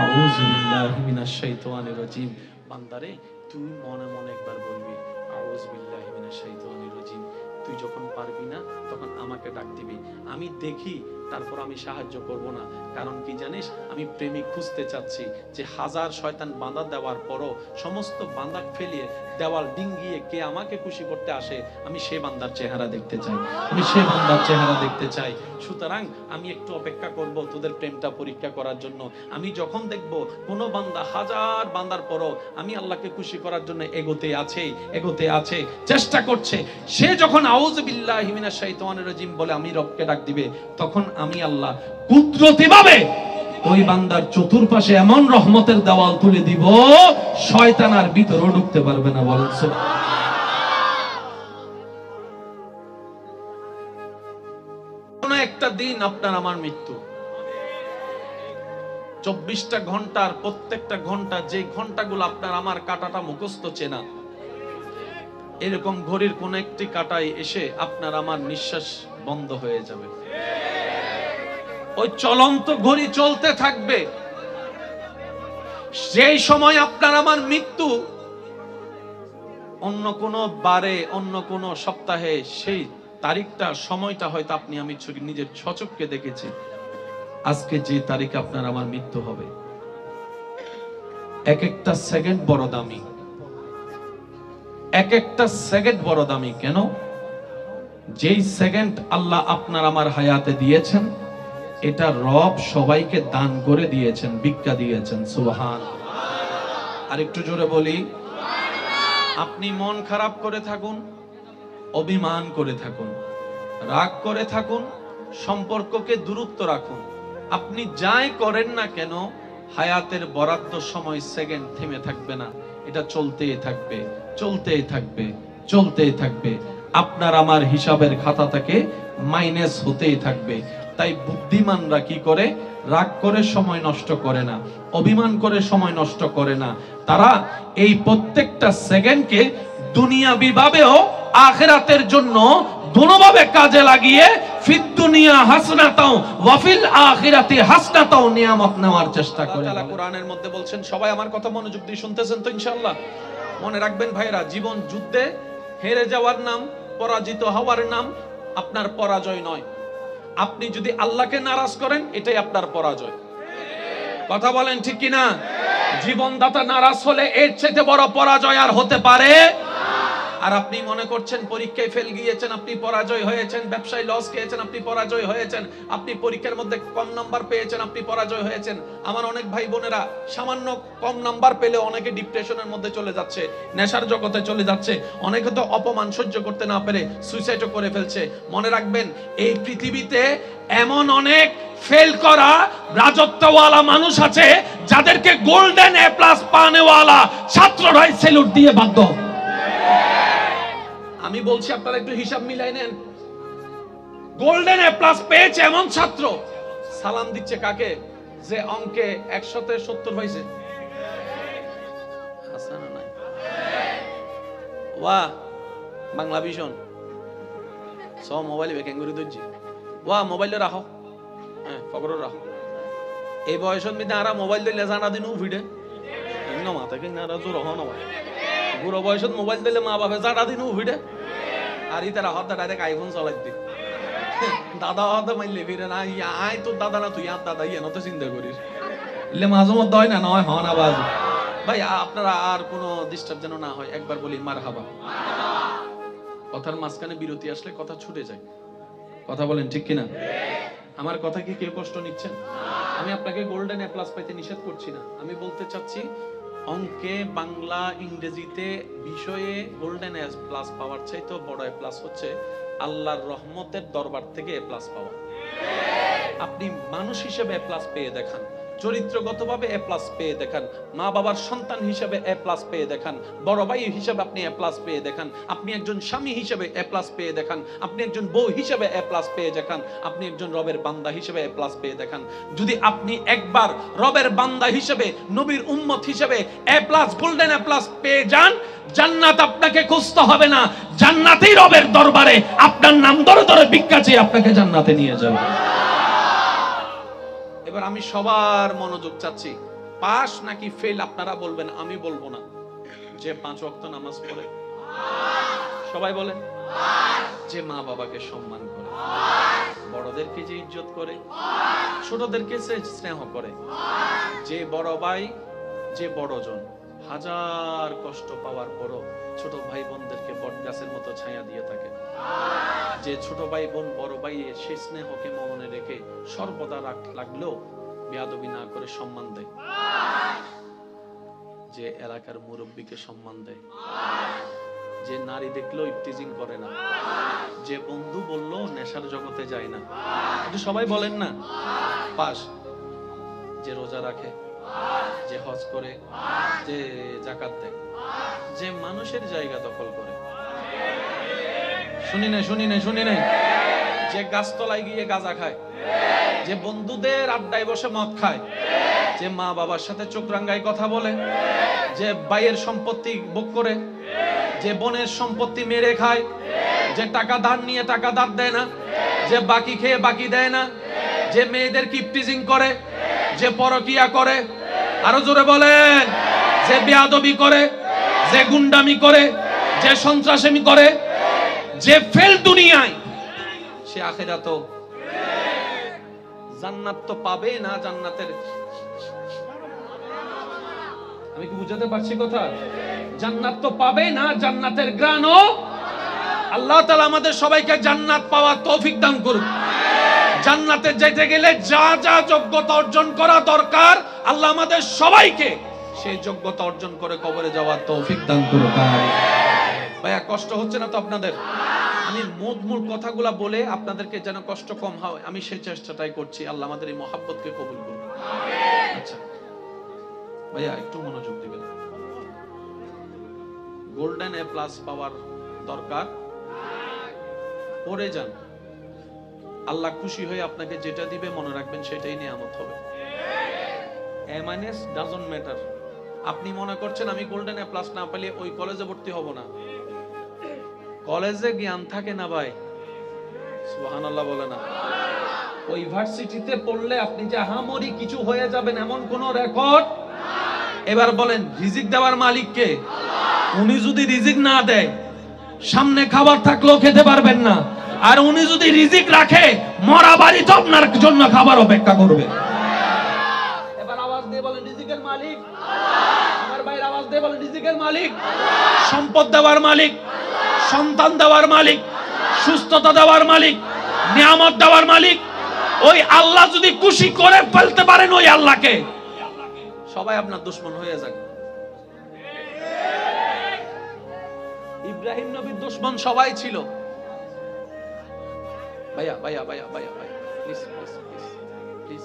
আউযু বিল্লাহি মিনাশ শাইতানির রাজিম। বান্দারে তুই মনে মনে একবার বলবি আউযু বিল্লাহি মিনাশ শাইতানির রাজিম। তুই যখন পারবি না তখন আমাকে ডাক দিবি, আমি দেখি, তারপর আমি সাহায্য করব না। কারণ কি জানিস, আমি প্রেমিক খুঁজতে চাচ্ছি যে 1000 শয়তান বাঁধা দেওয়ার পরও সমস্ত বাঁধা ফেলিয়ে দেওয়াল ডিঙ্গিয়ে কে আমাকে খুশি করতে আসে, আমি সে বান্দার চেহারা দেখতে চাই, আমি সে বান্দার চেহারা দেখতে চাই। সুতরাং আমি একটু অপেক্ষা করব তোদের প্রেমটা পরীক্ষা করার জন্য। আমি যখন দেখব কোনো বান্দা 1000 বান্দার পরও আমি আল্লাহকে খুশি করার জন্য এগোতে আছে, চেষ্টা করছে, সে যখন আউযু বিল্লাহি মিনাশ শাইতানির রাজিম বলে আমি রবকে ডাক দিবে, তখন আমি আল্লাহ কুদরতিভাবে ওই বান্দার চতুর্পাশে এমন রহমতের দেওয়াল তুলে দিব শয়তান আর ভিতরে ঢুকতে পারবে না। বলেন কোন একটা দিন আপনার আমার মৃত্যু, 24টা ঘন্টার প্রত্যেকটা ঘন্টা, যে ঘন্টাগুলো আপনার আমার কাটাটা মুখস্থ চেনা, এরকম ঘড়ির কোন একটি কাটায় এসে আপনার আমার নিঃশ্বাস বন্ধ হয়ে যাবে। ওই চলন্ত ঘড়ি চলতে থাকবে, সেই সময় আপনার আমার মৃত্যু অন্য কোন বারে, অন্য কোন সপ্তাহে, সেই তারিখটা, সময়টা হয়তো আপনি আমি নিজের সচক্ষে দেখেছি। আজকে যে তারিখে আপনার আমার মৃত্যু হবে, এক একটা সেকেন্ড বড় দামি, এক একটা সেকেন্ড বড় দামি। কেন? যেই সেকেন্ড আল্লাহ আপনার আমার হায়াতে দিয়েছেন, এটা রব সবাইকে দান করে দিয়েছেন, ভিক্ষা দিয়েছেন। সুবহান। আর একটু জোরে বলি, আপনি মন খারাপ করে থাকুন, অভিমান করে থাকুন, রাগ করে থাকুন, সম্পর্ককে দূরত্ব রাখুন, আপনি যাই করেন না কেন, হায়াতের বরাদ্দ সময় সেকেন্ড থেমে থাকবে না, এটা চলতেই থাকবে, চলতেই থাকবে, চলতেই থাকবে। আপনার আমার হিসাবের খাতা থেকে মাইনাস হতেই থাকবে। তাই বুদ্ধিমানরা কি করে? রাগ করে সময় নষ্ট করে না, অভিমান করে সময় নষ্ট করে না। তারা এই প্রত্যেকটা সেকেন্ডকে দুনিয়াবি ভাবেও আখিরাতের জন্য দুনোভাবে কাজে লাগিয়ে ফিদ দুনিয়া হাসনাতাও ওয়া ফিল আখিরাতি হাসনাতাও নিয়ামত নেওয়ার চেষ্টা করে। আল্লাহ তাআলা কোরআনের মধ্যে বলছেন, সবাই আমার কথা মনোযোগ দিয়ে শুনতেছেন তো ইনশাআল্লাহ? মনে রাখবেন ভাইরা, জীবন যুদ্ধে হেরে যাওয়ার নাম, পরাজিত হওয়ার নাম আপনার পরাজয় নয়। আপনি যদি আল্লাহকে নারাজ করেন, এটাই আপনার পরাজয়। কথা বলেন ঠিক কি না? জীবনদাতা নারাজ হলে এর চেয়ে বড় পরাজয় আর হতে পারে? আর আপনি মনে করছেন পরীক্ষায় ফেল গিয়েছেন, আপনি পরাজয় হয়েছেন, ব্যবসায় লস খেয়েছেন, আপনি পরাজয় হয়েছেন, আপনি পরীক্ষার মধ্যে কম নাম্বার পেয়েছেন, আপনি পরাজয় হয়েছেন। আমার অনেক ভাই বোনেরা সামান্য কম নাম্বার পেলে অনেকে ডিপ্রেশনের মধ্যে চলে যাচ্ছে, নেশার জগতে চলে যাচ্ছে, অনেকে তো অপমান সহ্য করতে না পেরে সুইসাইডও করে ফেলছে। মনে রাখবেন, এই পৃথিবীতে এমন অনেক ফেল করা রাজত্বওয়ালা মানুষ আছে, যাদেরকে গোল্ডেন এ প্লাস পানেওয়ালা ছাত্ররাই স্যালুট দিয়ে বাধ্য। আমি বলছি, আপনারা একটু হিসাব মিলাই নেন। গোল্ডেন এ প্লাস পেয়েছে এমন ছাত্র সালাম দিচ্ছে কাকে? যে অঙ্কে 100-70 পাইছে। হাসানা নাই? ওয়া বাংলা ভিশন সব মোবাইলে বেকিং করে দিচ্ছি। ওয়া মোবাইলে রাখো, হ্যাঁ ফগর রাখো। এই বয়সের মধ্যে আরা মোবাইল দিলে জানা দিন ভিড়ে না মাথা কে না জোর হন। বুড়ো বয়সত মোবাইল দিলে মা বাপে জানা দিন ভিড়ে। আর ইতারা হত্যা ডাইরেক্ট আইফোন চালাই দি। দাদা হত্যা মাইলে ফিরে না, আয় তোর দাদা না, তুই আর দাদা ইয়ে না তো চিন্তা করিস। এলে মাঝে মধ্যে হয় না, নয় হন আওয়াজ। ভাই আপনারা আর কোনো ডিস্টার্ব যেন না হয়, একবার বলি মারহাবা। কথার মাঝখানে বিরতি আসলে কথা ছুটে যায়। কথা বলেন ঠিক কিনা? আমার কথা কি কেউ কষ্ট নিচ্ছেন? আমি আপনাকে গোল্ডেন এ প্লাস পাইতে নিষেধ করছি না। আমি বলতে চাচ্ছি, অঙ্কে, বাংলা, ইংরেজিতে বিষয়ে গোল্ডেন এ প্লাস পাওয়ার চাইতে বড় এ প্লাস হচ্ছে আল্লাহর রহমতের দরবার থেকে এ প্লাস পাওয়া। আপনি মানুষ হিসেবে এ প্লাস পেয়ে দেখান, চরিত্রগতভাবে এ প্লাস পেয়ে দেখান, মা বাবার সন্তান হিসেবে এ প্লাস পেয়ে দেখান, বড় ভাই হিসেবে আপনি এ প্লাস পেয়ে দেখান, আপনি একজন স্বামী হিসেবে এ প্লাস পেয়ে দেখান, আপনি একজন বউ হিসেবে এ প্লাস পেয়ে দেখান, আপনি একজন রবের বান্দা হিসেবে এ প্লাস পেয়ে দেখান। যদি আপনি একবার রবের বান্দা হিসেবে, নবীর উম্মত হিসেবে এ প্লাস, গোল্ডেন এ প্লাস পেয়ে যান, জান্নাত আপনাকে খুঁজতে হবে না, জান্নাতেই রবের দরবারে আপনার নাম ধরে ধরে ভিক্ষা চেয়ে আপনাকে জান্নাতে নিয়ে যাবে। এবার আমি সবার মনোযোগ চাচ্ছি, পাস নাকি ফেল আপনারা বলবেন, আমি বলবো না। যে 5 ওয়াক্ত নামাজ পড়ে, সবাই বলেন। যে মা বাবাকে সম্মান করে, বড়দেরকে যে ইজ্জত করে, ছোটদেরকে যে স্নেহ করে, যে বড় ভাই, যে বড়জন হাজার কষ্ট পাওয়ার পরও ছোট ভাই বোনদেরকে বটগাছের মতো ছায়া দিয়ে থাকে, যে ছোট ভাই বোন বড় ভাই সেই স্নেহকে মনে রেখে সর্বদা লাগলেও বেয়াদবি না করে সম্মান দেয়, যে এলাকার মুরব্বীকে সম্মান দেয়, যে নারী দেখলেও ইফতিজিং করে না, যে বন্ধু বললো নেশার জগতে যায় না, একটু সবাই বলেন না। পাস। যে রোজা রাখে, যে হজ করে, যে যাকাত দেয়, যে মানুষের জায়গা দখল করে, শুনি নাই, যে গাছতলায় গিয়ে গাঁজা খায়, যে বন্ধুদের আড্ডায় বসে মদ খায়, যে মা বাবার সাথে চোখ রাঙ্গায় কথা বলে, যে ভাইয়ের সম্পত্তি ভোগ করে, যে বোনের সম্পত্তি মেরে খায়, যে টাকা ধার নিয়ে টাকা ধার দেয় না, যে বাকি খেয়ে বাকি দেয় না, যে মেয়েদের কিপটিজিং করে, যে পরকিয়া করে, আরো জোরে বলেন, যে বেয়াদবি করে, যে গুন্ডামি করে, যে সন্ত্রাসামি করে, যে ফেল দুনিয়ায়, সে আখিরাতেও জান্নাত তো পাবে না। জান্নাতের আমি কি বুঝাতে পারছি কথা? জান্নাত তো পাবে না, জান্নাতের গ্রাণও আল্লাহ তাআলা আমাদের সবাইকে জান্নাত পাওয়ার তৌফিক দান করুন। জান্নাতে যেতে গেলে যা যা যোগ্যতা অর্জন করা দরকার আল্লাহ আমাদের সবাইকে সেই যোগ্যতা অর্জন করে কবরে যাওয়ার তৌফিক দান করুন। ভাইয়া কষ্ট হচ্ছে না তো আপনাদের? আমি মূল কথাগুলা বলে আপনাদেরকে যেন কষ্ট কম হয় আমি সেই চেষ্টাটাই করছি। আল্লাহ আমাদের এই মহাব্বতকে কবুল করুন। আচ্ছা ভাইয়া একটু মনোযোগ দিবেন। গোল্ডেন এ প্লাস পাওয়ার দরকার, পড়ে যান। আল্লাহ খুশি হয়ে আপনাকে যেটা দিবে মনে রাখবেন সেটাই নিয়ামত হবে। এ মাইনাস ডাজন্ট ম্যাটার। আপনি মনে করছেন আমি গোল্ডেন এ প্লাস না পেলে ওই কলেজে ভর্তি হব না। কলেজে জ্ঞান থাকে না ভাই, সুবহানাল্লাহ বলে না। ওই ইউনিভার্সিটিতে পড়লে আপনি যে হামরি কিছু হয়ে যাবেন এমন কোন রেকর্ড। এবার বলেন রিজিক দেওয়ার মালিক কে? উনি যদি রিজিক না দেয় সামনে খাবার থাকলেও খেতে পারবেন না, আর উনি যদি রিজিক রাখে মরা বাড়ি তো আপনার জন্য খাবার অপেক্ষা করবে। এবার আওয়াজ দিয়ে বলেন রিজিকের মালিক আমার ভাইয়ের, আওয়াজ দিয়ে বলেন রিজিকের মালিক। সম্পদ দেওয়ার মালিক, সন্তান দেওয়ার মালিক, সুস্থতা দেওয়ার মালিক, নিয়ামত দেওয়ার মালিক ওই আল্লাহ যদি খুশি করে ফেলতে পারেন ওই আল্লাহকে, সবাই আপনার দুশমন হয়ে যাবে। ইব্রাহিম নবীর দুশমন সবাই ছিল। ভাইয়া ভাইয়া ভাইয়া ভাইয়া ভাইয়া প্লিজ প্লিজ প্লিজ প্লিজ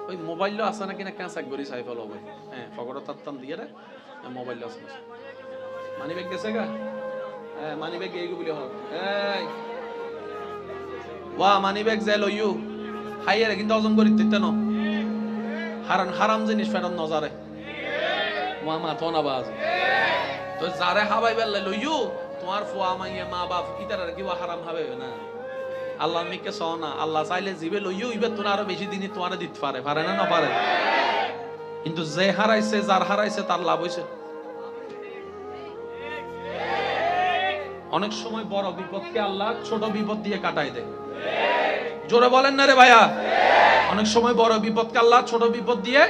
ওই মোবাইল আছে নাকি না ক্যান্সার করি সাইফল হবে। হ্যাঁ ফগড় তাত্তান দিয়ে রে মোবাইল আছে না। মানি ব্যাগ গেছে গা? হ্যাঁ মানি ব্যাগ এইগো বলি হোক। এই ওয়া মানি ব্যাগ জেল ইউ হাইয়ারে কিন্তু ওজন করি দিতে ন হারাম জিনিস ফেরত নজারে ওয়া মা তো না বাজ তো যারে হাবাই বেল্লে লইউ তোমার ফুয়া মাইয়া মা বাপ ইতার কি হারাম হবে না। আল্লাহ মিকে সনা আল্লাহ চাইলে জিবে লইউ ইবে তোর আরো বেশি দিনই তোমারে দিতে পারে না না পারে। কিন্তু যে হারাইছে যার হারাইছে তার লাভ হইছে। অনেক সময় বড় বিপদকে আল্লাহ ছোট বিপদ দিয়ে কাটাই দেয়। জোরে বলেন না রে ভাইয়া। অনেক সময় বড় বিপদকে আল্লাহ ছোট বিপদ দিয়ে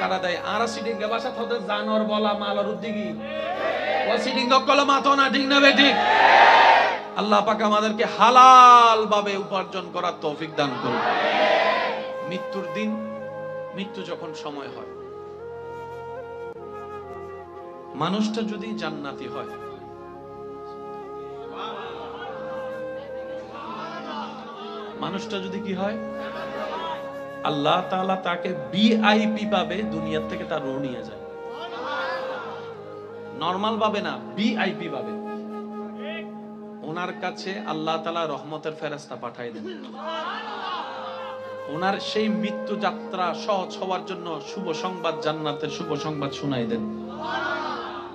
কাটা দেয়। আর সিটিং কে বাসা তোদের জানোর বলা মালার উদ্দিগি ও সিটিং দকল মাতো না ঠিক না বেঠিক। আল্লাহ পাক আমাদেরকে হালাল ভাবে উপার্জন করার তৌফিক দান করুন। মৃত্যুর দিন, মৃত্যু যখন সময় হয়, মানুষটা যদি জান্নাতি হয়, মানুষটা যদি কি হয় আল্লাহ তাআলা তাকে ভিআইপি পাবে, দুনিয়ার থেকে তার রূহ নিয়ে যায়। নরমাল পাবে না, ভিআইপি পাবে। ওনার কাছে আল্লাহ তাআলা রহমতের ফেরেশতা পাঠায় দেন। ওনার সেই মৃত্যু যাত্রা সহজ হওয়ার জন্য শুভ সংবাদ, জান্নাতের শুভ সংবাদ শুনাই দেন।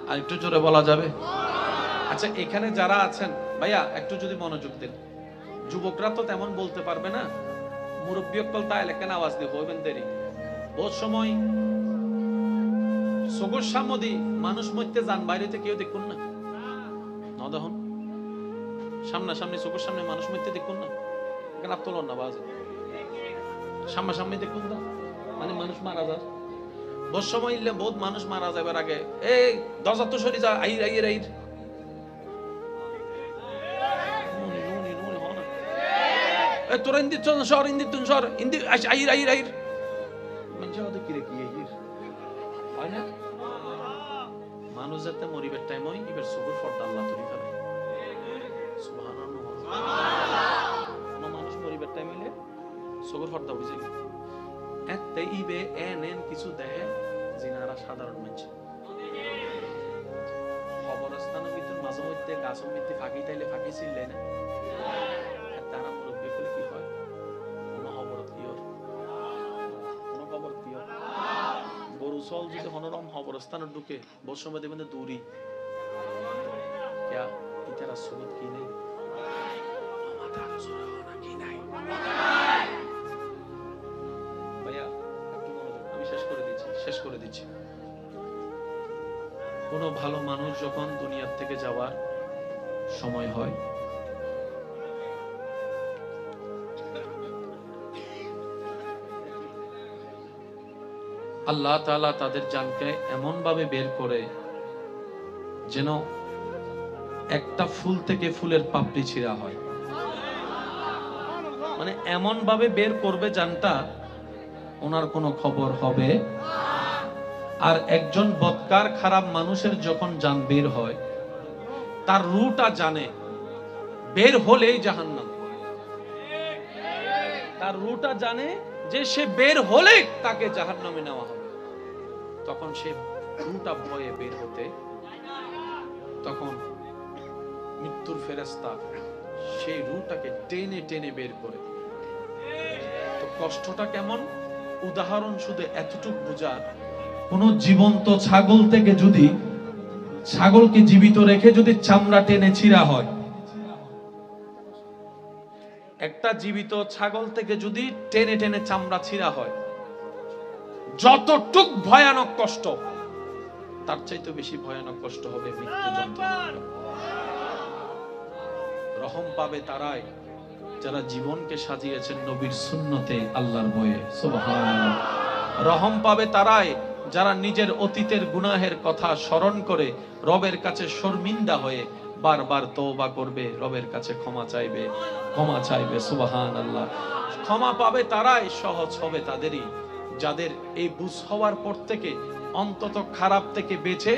আর একটু জোরে বলা যাবে? আচ্ছা এখানে যারা আছেন ভাইয়া একটু যদি মনোযোগ দেন। যুবকরা তো তেমন বলতে পারবে না, মুরব্বী অকল তাই লেখেন আওয়াজ দিয়ে হইবেন দেরি। বহুত সময় সগর সামদি মানুষ মধ্যে যান বাইরেতে কেউ দেখুন না না দেখুন সামনাসামনি চোখের সামনে মানুষ মধ্যে দেখুন না এখানে আত্মলন না বাজে সামনাসামনি দেখুন না মানে মানুষ মারা যায়। বহুত সময় ইলে বহুত মানুষ মারা যাবার আগে এই দরজা তো সরি যা আইর আইর আইর তোরা ইন্দি শহর ইন্দি তুন শহর ইন্দি আইর আইর আইর মানুষ ওদের কি রে কি আইর হয় না। মানুষ যাতে মরিবার টাইম হয় এবার সবুর ফর্দা আল্লাহ তুলি ফেলে। সুবহানাল্লাহ। মানুষ মরিবার টাইম হইলে সবুর ফর্দা বুঝে গেল এতে ইবে এন কিছু দেখে জিনারা সাধারণ মানুষ খবরস্থানের ভিতর মাঝে মধ্যে গাছের মধ্যে ফাঁকি তাইলে ফাঁকি ছিললে না তারা মুরব্বী বলে কি হয় কোনো খবরত কি হয় কোনো খবর কি হয় গরু চল যদি হনরম খবরস্থানে ঢুকে বহু সময় দেখবেন দৌড়ি क्या इतना सबूत की नहीं हमारा जोरा होना की नहीं भैया আমি শেষ করে দিচ্ছি কোন ভালো মানুষ যখন দুনিয়ার থেকে যাওয়ার সময় হয় আল্লাহ তাআলা তাদের জানকে এমন ভাবে বের করে যেন একটা ফুল থেকে ফুলের পাপড়ি ছিঁড়া হয়। মানে এমন ভাবে বের করবে জানটা ওনার কোনো খবর হবে। আর একজন বদকার খারাপ মানুষের যখন জান বের হয়, তার রুটা জানে বের হলেই জাহান্নাম। তার রুটা জানে যে সে বের হলে তাকে জাহান্নামে নেওয়া হবে। তখন সে রুটা ভয়ে বের হতে, তখন মৃত্যুর ফেরেশতা সেই রুটাকে টেনে টেনে বের করে। তো কষ্টটা কেমন? উদাহরণ শুধু এতটুকু বোঝা, কোন জীবন্ত ছাগল থেকে যদি ছাগলকে জীবিত রেখে যদি চামড়া টেনে ছিঁড়া হয়, একটা জীবিত ছাগল থেকে যদি টেনে টেনে চামড়া ছিঁড়া হয়, যতটুক ভয়ানক কষ্ট তার চাইতে বেশি ভয়ানক কষ্ট হবে মৃত্যু যন্ত্রণা। রহম পাবে তারাই যারা জীবনকে সাজিয়েছেন নবীর সুন্নতে, আল্লাহর ভয়ে। সুবহানাল্লাহ। রহম পাবে তারাই যারা নিজের অতীতের গুনাহের কথা স্মরণ করে রবের কাছে শর্মিন্দা হয়ে বারবার তওবা করবে, রবের কাছে ক্ষমা চাইবে। সুবহানাল্লাহ। ক্ষমা পাবে তারাই, সহজ হবে তাদেরই যাদের এই বুঝ হওয়ার পর থেকে অন্তত খারাপ থেকে বেঁচে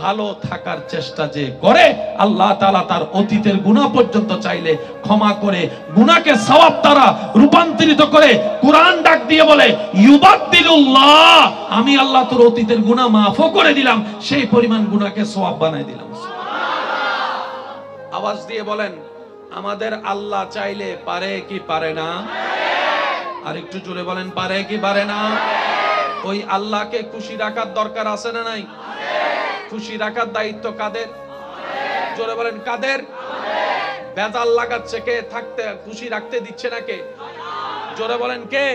ভালো থাকার চেষ্টা যে করে, আল্লাহ তাআলা তার অতীতের গুনাহ পর্যন্ত চাইলে ক্ষমা করে গুনাহকে সওয়াব দ্বারা রূপান্তরিত করে। কুরআন ডাক দিয়ে বলে ইউবাদদিলুল্লাহ, আমি আল্লাহ তোর অতীতের গুনাহ মাফও করে দিলাম, সেই পরিমাণ গুনাহকে সওয়াব বানাই দিলাম। আওয়াজ দিয়ে বলেন, আমাদের আল্লাহ চাইলে পারে কি পারে না? আর একটু জোরে বলেন, পারে কি পারে না? ওই আল্লাহকে খুশি রাখার দরকার আছে না নাই? খুশি রাখার দায়িত্ব কাদের? জোরে বলেন, কাদের? বেজাল লাগাচ্ছে কে? থাকতে খুশি রাখতে দিচ্ছে না কে? জোরে বলেন, কে?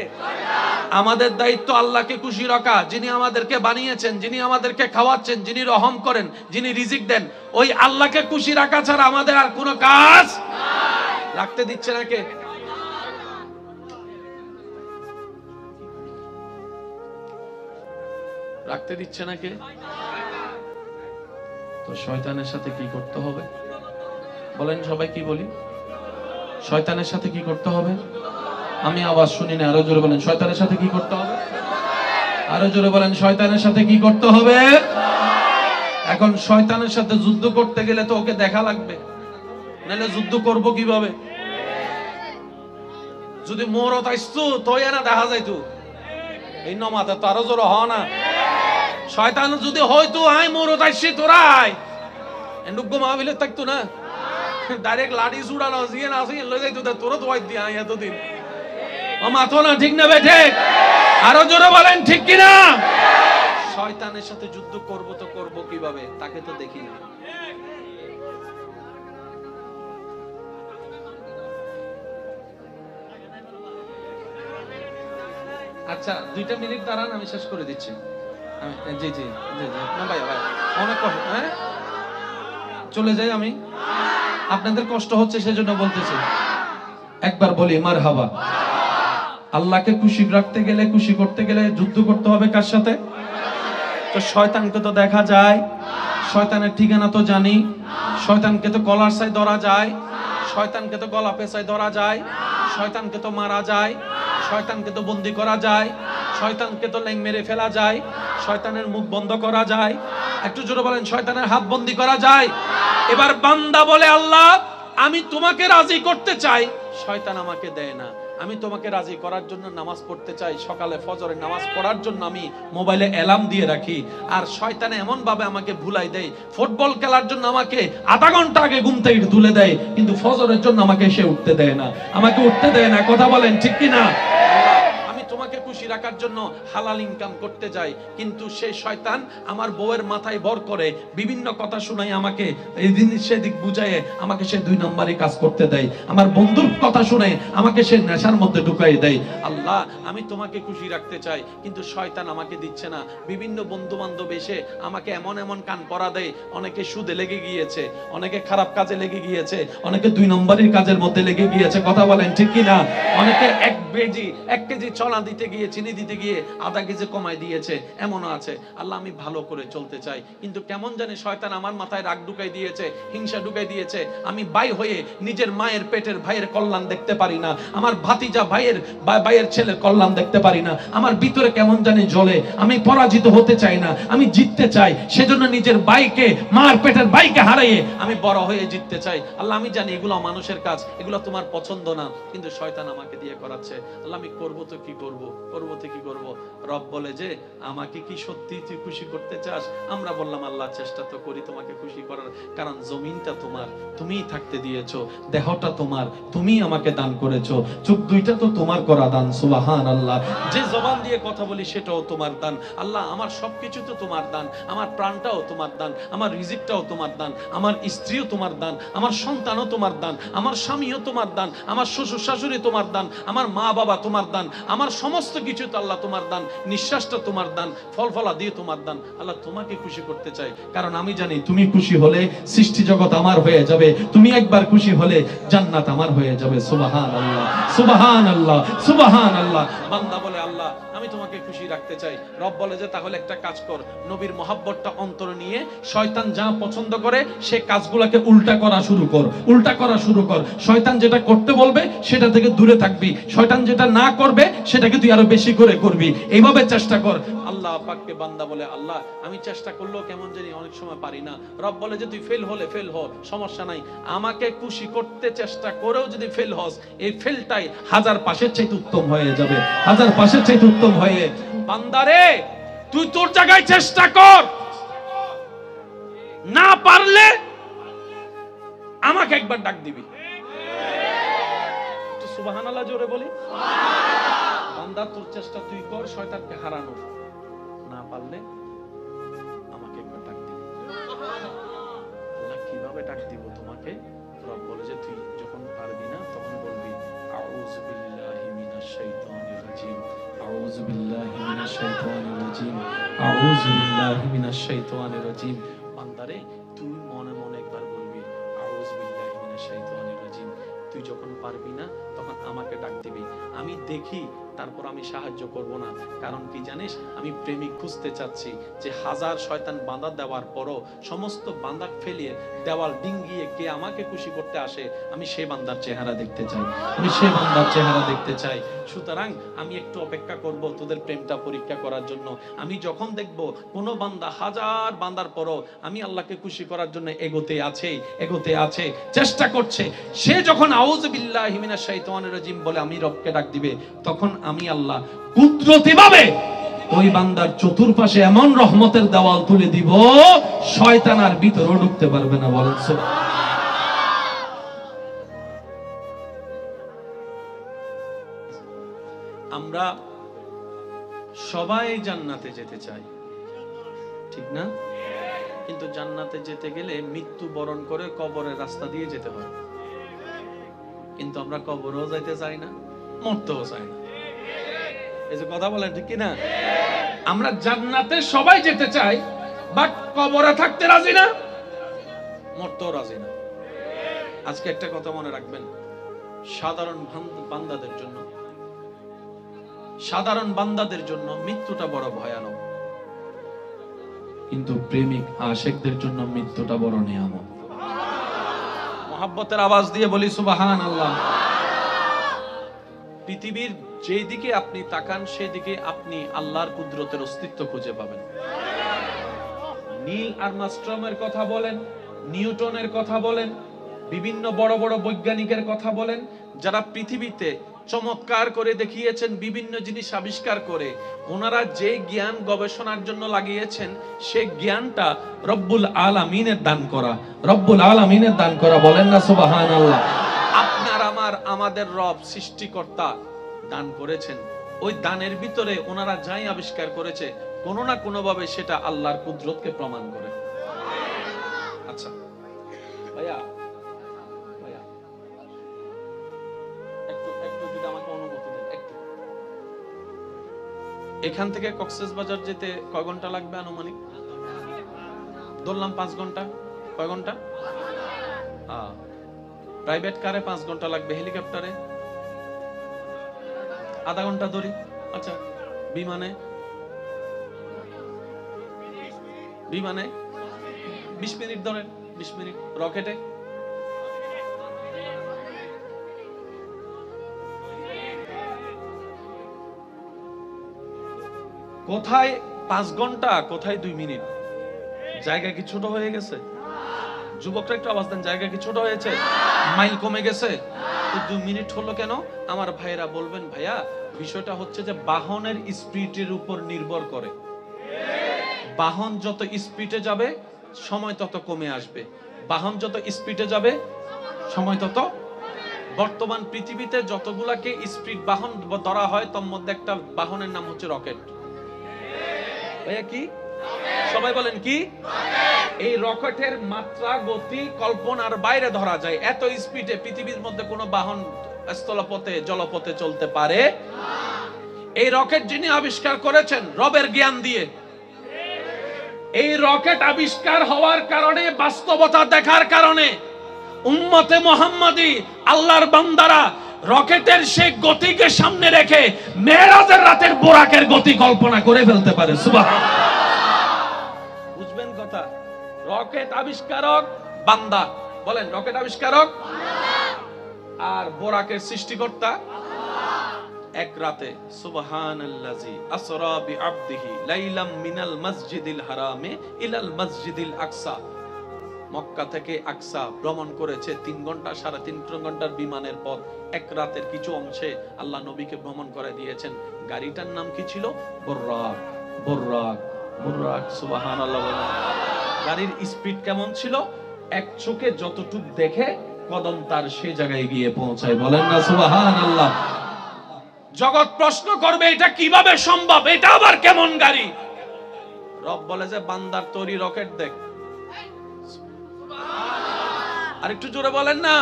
আমাদের দায়িত্ব আল্লাহকে খুশি রাখা। যিনি আমাদেরকে বানিয়েছেন, যিনি আমাদেরকে খাওয়াচ্ছেন, যিনি রহম করেন, যিনি রিজিক দেন, ওই আল্লাহকে খুশি রাখা ছাড়া আমাদের আর কোনো কাজ রাখতে দিচ্ছে না কে? রাখতে দিচ্ছে না কে? তো শয়তানের সাথে কি করতে হবে বলেন? সবাই কি বলি? শয়তানের সাথে কি করতে হবে? আমি আওয়াজ শুনি না, আরো জোরে বলেন, শয়তানের সাথে কি করতে হবে? আরো জোরে বলেন, শয়তানের সাথে কি করতে হবে? এখন শয়তানের সাথে যুদ্ধ করতে গেলে তো ওকে দেখা লাগবে, নাহলে যুদ্ধ করব কিভাবে? যদি মোরত আইসতো তোই না দেখা যাইতো, এই নমাতে তো আরো জোরে হ না। শয়তান যদি হয়তো আই মোরত আইসি তোরাই এন্ডুগ্য মাহবিলে থাকতো না, ডাইরেক্ট লাঠি ছুড়ানো জিয়ে না আসি লই যাইতো, তোর তো ওই দিয়া এতদিন ও মাথো না, ঠিক না বেঠে? আরো জোরে বলেন, ঠিক কি না? শয়তানের সাথে যুদ্ধ করব তো করব কিভাবে? তাকে তো দেখি না। আচ্ছা 2টা মিনিট দাঁড়ান, আমি শেষ করে দিচ্ছি। জি জি জি জি না ভাই অনেক কষ্ট। হ্যাঁ চলে যাই আমি, আপনাদের কষ্ট হচ্ছে সেজন্য বলতেছি। একবার বলি মারহাবা। আল্লাহকে খুশি রাখতে গেলে, খুশি করতে গেলে যুদ্ধ করতে হবে কার সাথে? তো শয়তানকে তো দেখা যায়, শয়তানের ঠিকানা তো জানি, শয়তানকে তো গলার সাই ধরা যায়, শয়তানকে তো গলা পেঁচায় ধরা যায়, শয়তানকে তো মারা যায়, শয়তানকে তো বন্দী করা যায়, শয়তানকে তো ল্যাং মেরে ফেলা যায়, শয়তানের মুখ বন্ধ করা যায়। একটু জোরে বলেন, শয়তানের হাত বন্দী করা যায়। এবার বান্দা বলে, আল্লাহ আমি তোমাকে রাজি করতে চাই, শয়তান আমাকে দেয় না। আমি তোমাকে রাজি করার জন্য নামাজ পড়তে চাই, সকালে ফজরের নামাজ পড়ার জন্য আমি মোবাইলে অ্যালার্ম দিয়ে রাখি, আর শয়তান এমন ভাবে আমাকে ভুলাই দেয়, ফুটবল খেলার জন্য আমাকে আধা ঘন্টা আগে ঘুম থেকে তুলে দেয়, কিন্তু ফজরের জন্য আমাকে সে উঠতে দেয় না, আমাকে উঠতে দেয় না। কথা বলেন ঠিক কি না? তোমাকে খুশি রাখার জন্য হালাল ইনকাম করতে যাই, কিন্তু সেই শয়তান আমার বউয়ের মাথায় ভর করে বিভিন্ন কথা শুনাই, আমাকে এই জিনিস সেদিক বুঝায় আমাকে সে 2 নম্বরই কাজ করতে দেয়, আমার বন্ধুর কথা শুনে আমাকে সে নেশার মধ্যে ঢুকাই দেয়। আল্লাহ আমি তোমাকে খুশি রাখতে চাই, কিন্তু শয়তান আমাকে দিচ্ছে না। বিভিন্ন বন্ধু বান্ধব এসে আমাকে এমন এমন কান পরা দেয়, অনেকে সুদে লেগে গিয়েছে, অনেকে খারাপ কাজে লেগে গিয়েছে, অনেকে 2 নম্বরের কাজের মধ্যে লেগে গিয়েছে। কথা বলেন ঠিক কি না? অনেকে 1 কেজি চলা দিতে গিয়ে চিনি দিতে গিয়ে আধা কেজি কমাই দিয়েছে, এমনও আছে। আল্লাহ আমি ভালো করে চলতে চাই, কিন্তু কেমন জানি শয়তান আমার মাথায় রাগ ঢুকাই দিয়েছে, হিংসা ঢুকাই দিয়েছে। আমি ভাই হয়ে নিজের মায়ের পেটের ভাইয়ের কল্যাণ দেখতে পারি না, আমার ভাতিজা ভাইয়ের ছেলের কল্যাণ দেখতে পারি না। আমার ভিতরে কেমন জানি জ্বলে, আমি পরাজিত হতে চাই না, আমি জিততে চাই। সেজন্য নিজের ভাইকে, মার পেটের ভাইকে হারাইয়ে আমি বড় হয়ে জিততে চাই। আল্লাহ আমি জানি এগুলো মানুষের কাজ, এগুলো তোমার পছন্দ না, কিন্তু শয়তান আমাকে দিয়ে করাচ্ছে। আল্লাহ আমি করবো তো কি করব, করবো তো কি করব। রব বলে যে আমাকে কি সত্যি তুই খুশি করতে চাস? আমরা বললাম আল্লাহ চেষ্টা তো করি তোমাকে খুশি করার, কারণ জমিনটা তোমার, তুমিই থাকতে দিয়েছো, দেহটা তোমার, তুমি আমাকে দান করেছো, চোখ দুইটা তো তোমার করা দান। সুবহানাল্লাহ। যে জবান দিয়ে কথা বলি সেটাও তোমার দান। আল্লাহ আমার সবকিছু তো তোমার দান, আমার প্রাণটাও তোমার দান, আমার রিজিকটাও তোমার দান, আমার স্ত্রীও তোমার দান, আমার সন্তানও তোমার দান, আমার স্বামীও তোমার দান, আমার শ্বশুর শাশুড়ি তোমার দান, আমার মা বাবা তোমার দান, আমার সমস্ত কিছু তো আল্লাহ তোমার দান, নিঃশ্বাসটা তোমার দান, ফল ফলা দিয়ে তোমার দান। আল্লাহ তোমাকে খুশি করতে চাই, কারণ আমি জানি তুমি খুশি হলে সৃষ্টি জগৎ আমার হয়ে যাবে, তুমি একবার খুশি হলে জান্নাত আমার হয়ে যাবে। সুবহানাল্লাহ, সুবহানাল্লাহ, সুবহানাল্লাহ। বান্দা বলে আল্লাহ আমি তোমাকে খুশি রাখতে চাই। রব বলে যে তাহলে একটা কাজ কর, নবীর মহব্বতটা অন্তরে নিয়ে শয়তান যা পছন্দ করে সে কাজগুলোকে উল্টা করা শুরু কর, উল্টা করা শুরু কর। শয়তান যেটা করতে বলবে সেটা থেকে দূরে থাকবি, শয়তান যেটা না করবে সেটাকে তুই আরো বেশি করে করবি, এইভাবে চেষ্টা কর। আল্লাহ পাককে বান্দা বলে আল্লাহ আমি চেষ্টা করলেও কেমন জানি অনেক সময় পারি না। রব বলে যে তুই ফেল হলে ফেল হ, সমস্যা নাই, আমাকে খুশি করতে চেষ্টা করেও যদি ফেল হস, এই ফেলটাই হাজার পাশের চাইতে উত্তম হয়ে যাবে, হাজার পাশের চাইতে উত্তম হয়ে। বান্দারে তুই তোর জায়গায় চেষ্টা কর, না পারলে আমাকে একবার ডাক দিবি। তো সুবহানাল্লাহ জোরে বলি। বান্দা তোর চেষ্টা তুই কর শয়তানকে হারানো, না পারলে আমাকে একবার ডাক দিবি। আল্লাহ কিভাবে ডাক দিব তোমাকে? রব বলে যে তুই যখন পারবি না তখন বলবি আউযু বিল্লাহি মিনাশ শাইতানির রাজিম, আউযু বিল্লাহি মিনাশ শাইতানির রাজিম, আউযু বিল্লাহি মিনাশ শাইতানির রাজিম। বান্দারে তুই মনে মনে একবার বলবি আউযু বিল্লাহি মিনাশ শাইতানির রাজিম। তুই যখন পারবি না তখন আমাকে ডাক দিবি, আমি দেখি, তারপর আমি সাহায্য করব না। কারণ কি জানিস, আমি প্রেমিক খুঁজতে চাচ্ছি যে হাজার শয়তান বাঁধা দেওয়ার পরও সমস্ত বাঁধা ফেলিয়ে দেওয়াল ডিঙ্গিয়ে কে আমাকে খুশি করতে আসে, আমি সেই বান্দার চেহারা দেখতে চাই, আমি সেই বান্দার চেহারা দেখতে চাই। সুতরাং আমি একটু অপেক্ষা করব তোদের প্রেমটা পরীক্ষা করার জন্য। আমি যখন দেখব কোনো বান্দা হাজার বান্দার পরও আমি আল্লাহকে খুশি করার জন্য এগোতে আছে, চেষ্টা করছে, সে যখন আউযু বিল্লাহি মিনাশ শাইতানির রাজিম বলে আমি রবকে ডাক দিবে, তখন আমি আল্লাহ কুদরতিভাবে ওই বান্দার চতুর্পাশে এমন রহমতের দেওয়াল তুলে দিব শয়তান আর ভিতরে ঢুকতে পারবে না। বলেন আমরা সবাই জান্নাতে যেতে চাই, ঠিক না? কিন্তু জান্নাতে যেতে গেলে মৃত্যু বরণ করে কবরের রাস্তা দিয়ে যেতে হয়, কিন্তু আমরা কবরেও যাইতে চাই না, মরতেও চাই না। এই যে কথা বলেন ঠিক কিনা? আমরা জান্নাতে সবাই যেতে চাই, বাট কবরে থাকতে রাজি না, মরতেও রাজি না। আজকে একটা কথা মনে রাখবেন, সাধারণ বান্দাদের জন্য মৃত্যুটা বড় ভয়ানক, কিন্তু প্রেমিক আশিকদের জন্য মৃত্যুটা বড় নিয়ামত। মহব্বতের আওয়াজ দিয়ে বলি সুবহানাল্লাহ। পৃথিবীর যেই দিকে আপনি তাকান সেদিকে আপনি আল্লাহর কুদরতের অস্তিত্ব খুঁজে পাবেন। নীল আর্মস্ট্রংয়ের কথা বলেন, নিউটনের কথা বলেন, বিভিন্ন বড় বড় বৈজ্ঞানিকের কথা বলেন, যারা পৃথিবীতে চমৎকার করে দেখিয়েছেন বিভিন্ন জিনিস আবিষ্কার করে, ওনারা যে জ্ঞান গবেষণার জন্য লাগিয়েছেন সেই জ্ঞানটা রব্বুল আলামিনের দান করা, রব্বুল আলামিনের দান করা। বলেন না সুবহানাল্লাহ। আপনার আমাদের রব সৃষ্টিকর্তা দান করেছেন, ওই দানের ভিতরে ওনারা যাই আবিষ্কার করেছে কোনো না কোনো ভাবে সেটা আল্লাহর কুদরতকে প্রমাণ করে। আচ্ছা ভাইয়া একটু যদি আমাকে অনুমতি দেন, একটু এখান থেকে কক্সবাজার যেতে কয় ঘন্টা লাগবে আনুমানিক? ধরলাম 5 ঘন্টা। কয় ঘন্টা? প্রাইভেট কারে 5 ঘন্টা লাগবে, হেলিকপ্টারে আধা ঘন্টা ধরি। আচ্ছা বিমানে বিমানে 20 মিনিট ধরেন, 20 মিনিট। রকেটে কোথায় 5 ঘন্টা, কোথায় 2 মিনিট? জায়গা কি ছোট হয়ে গেছে? যুবকরা একটু আওয়াজ দেন, জায়গা কি ছোট হয়েছে? মাইল কমে গেছে? 2 মিনিট হলো কেন? আমার ভাইরা বলবেন, ভাইয়া বিষয়টা হচ্ছে যে বাহনের স্পিডের উপর নির্ভর করে। বাহন যত স্পিডে যাবে সময় তত কমে আসবে, বাহন যত স্পিডে যাবে সময় তত। বর্তমান পৃথিবীতে যতগুলাকে স্পিড বাহন ধরা হয় তার মধ্যে একটা বাহনের নাম হচ্ছে রকেট। ভাইয়া কি? সবাই বলেন কি? এই রকেটের মাত্রা গতি কল্পনার বাইরে ধরা যায়। এত স্পিডে পৃথিবীর মধ্যে কোনো বাহন স্থলপথে জলপথে চলতে পারে না। এই রকেট যিনি আবিষ্কার করেছেন রবের জ্ঞান দিয়ে, এই রকেট আবিষ্কার হওয়ার কারণে, বাস্তবতা দেখার কারণে উম্মতে মুহাম্মাদি আল্লাহর বান্দারা রকেটের সেই গতিকে সামনে রেখে মেরাজের রাতের বোরাকের গতি কল্পনা করে ফেলতে পারে। সুবহানাল্লাহ। বুঝবেন কথা? রকেট আবিষ্কারক বান্দা। বলেন, রকেট আবিষ্কারক আর বোরাকের সৃষ্টিকর্তা এক রাতে। সুবহানাল্লাযী আসরা বিআবদিহি লাইলাম মিনাল মসজিদিল হারামে ইলাল মসজিদিল আকসা। মক্কা থেকে আকসা ভ্রমণ করেছে 3 ঘন্টা, 3.5 ঘন্টার বিমানের পথ। এক রাতের কিছু অংশে আল্লাহ নবীকে ভ্রমণ করে দিয়েছেন। গাড়িটার নাম কি ছিল? বুররাক। বুররাক, বুররাক। সুবহানাল্লাহ। গাড়ির স্পিড কেমন ছিল? এক চোখে যতটুক দেখে কদম তার সেই জায়গায় গিয়ে পৌঁছায়। বলেন না সুবহানাল্লাহ। জগৎ প্রশ্ন করবে এটা কিভাবে সম্ভব, এটা আবার কেমন গাড়ি? রব বলে যে বান্দার তৈরি রকেট দেখ। আর একটু জোরে বলেন না।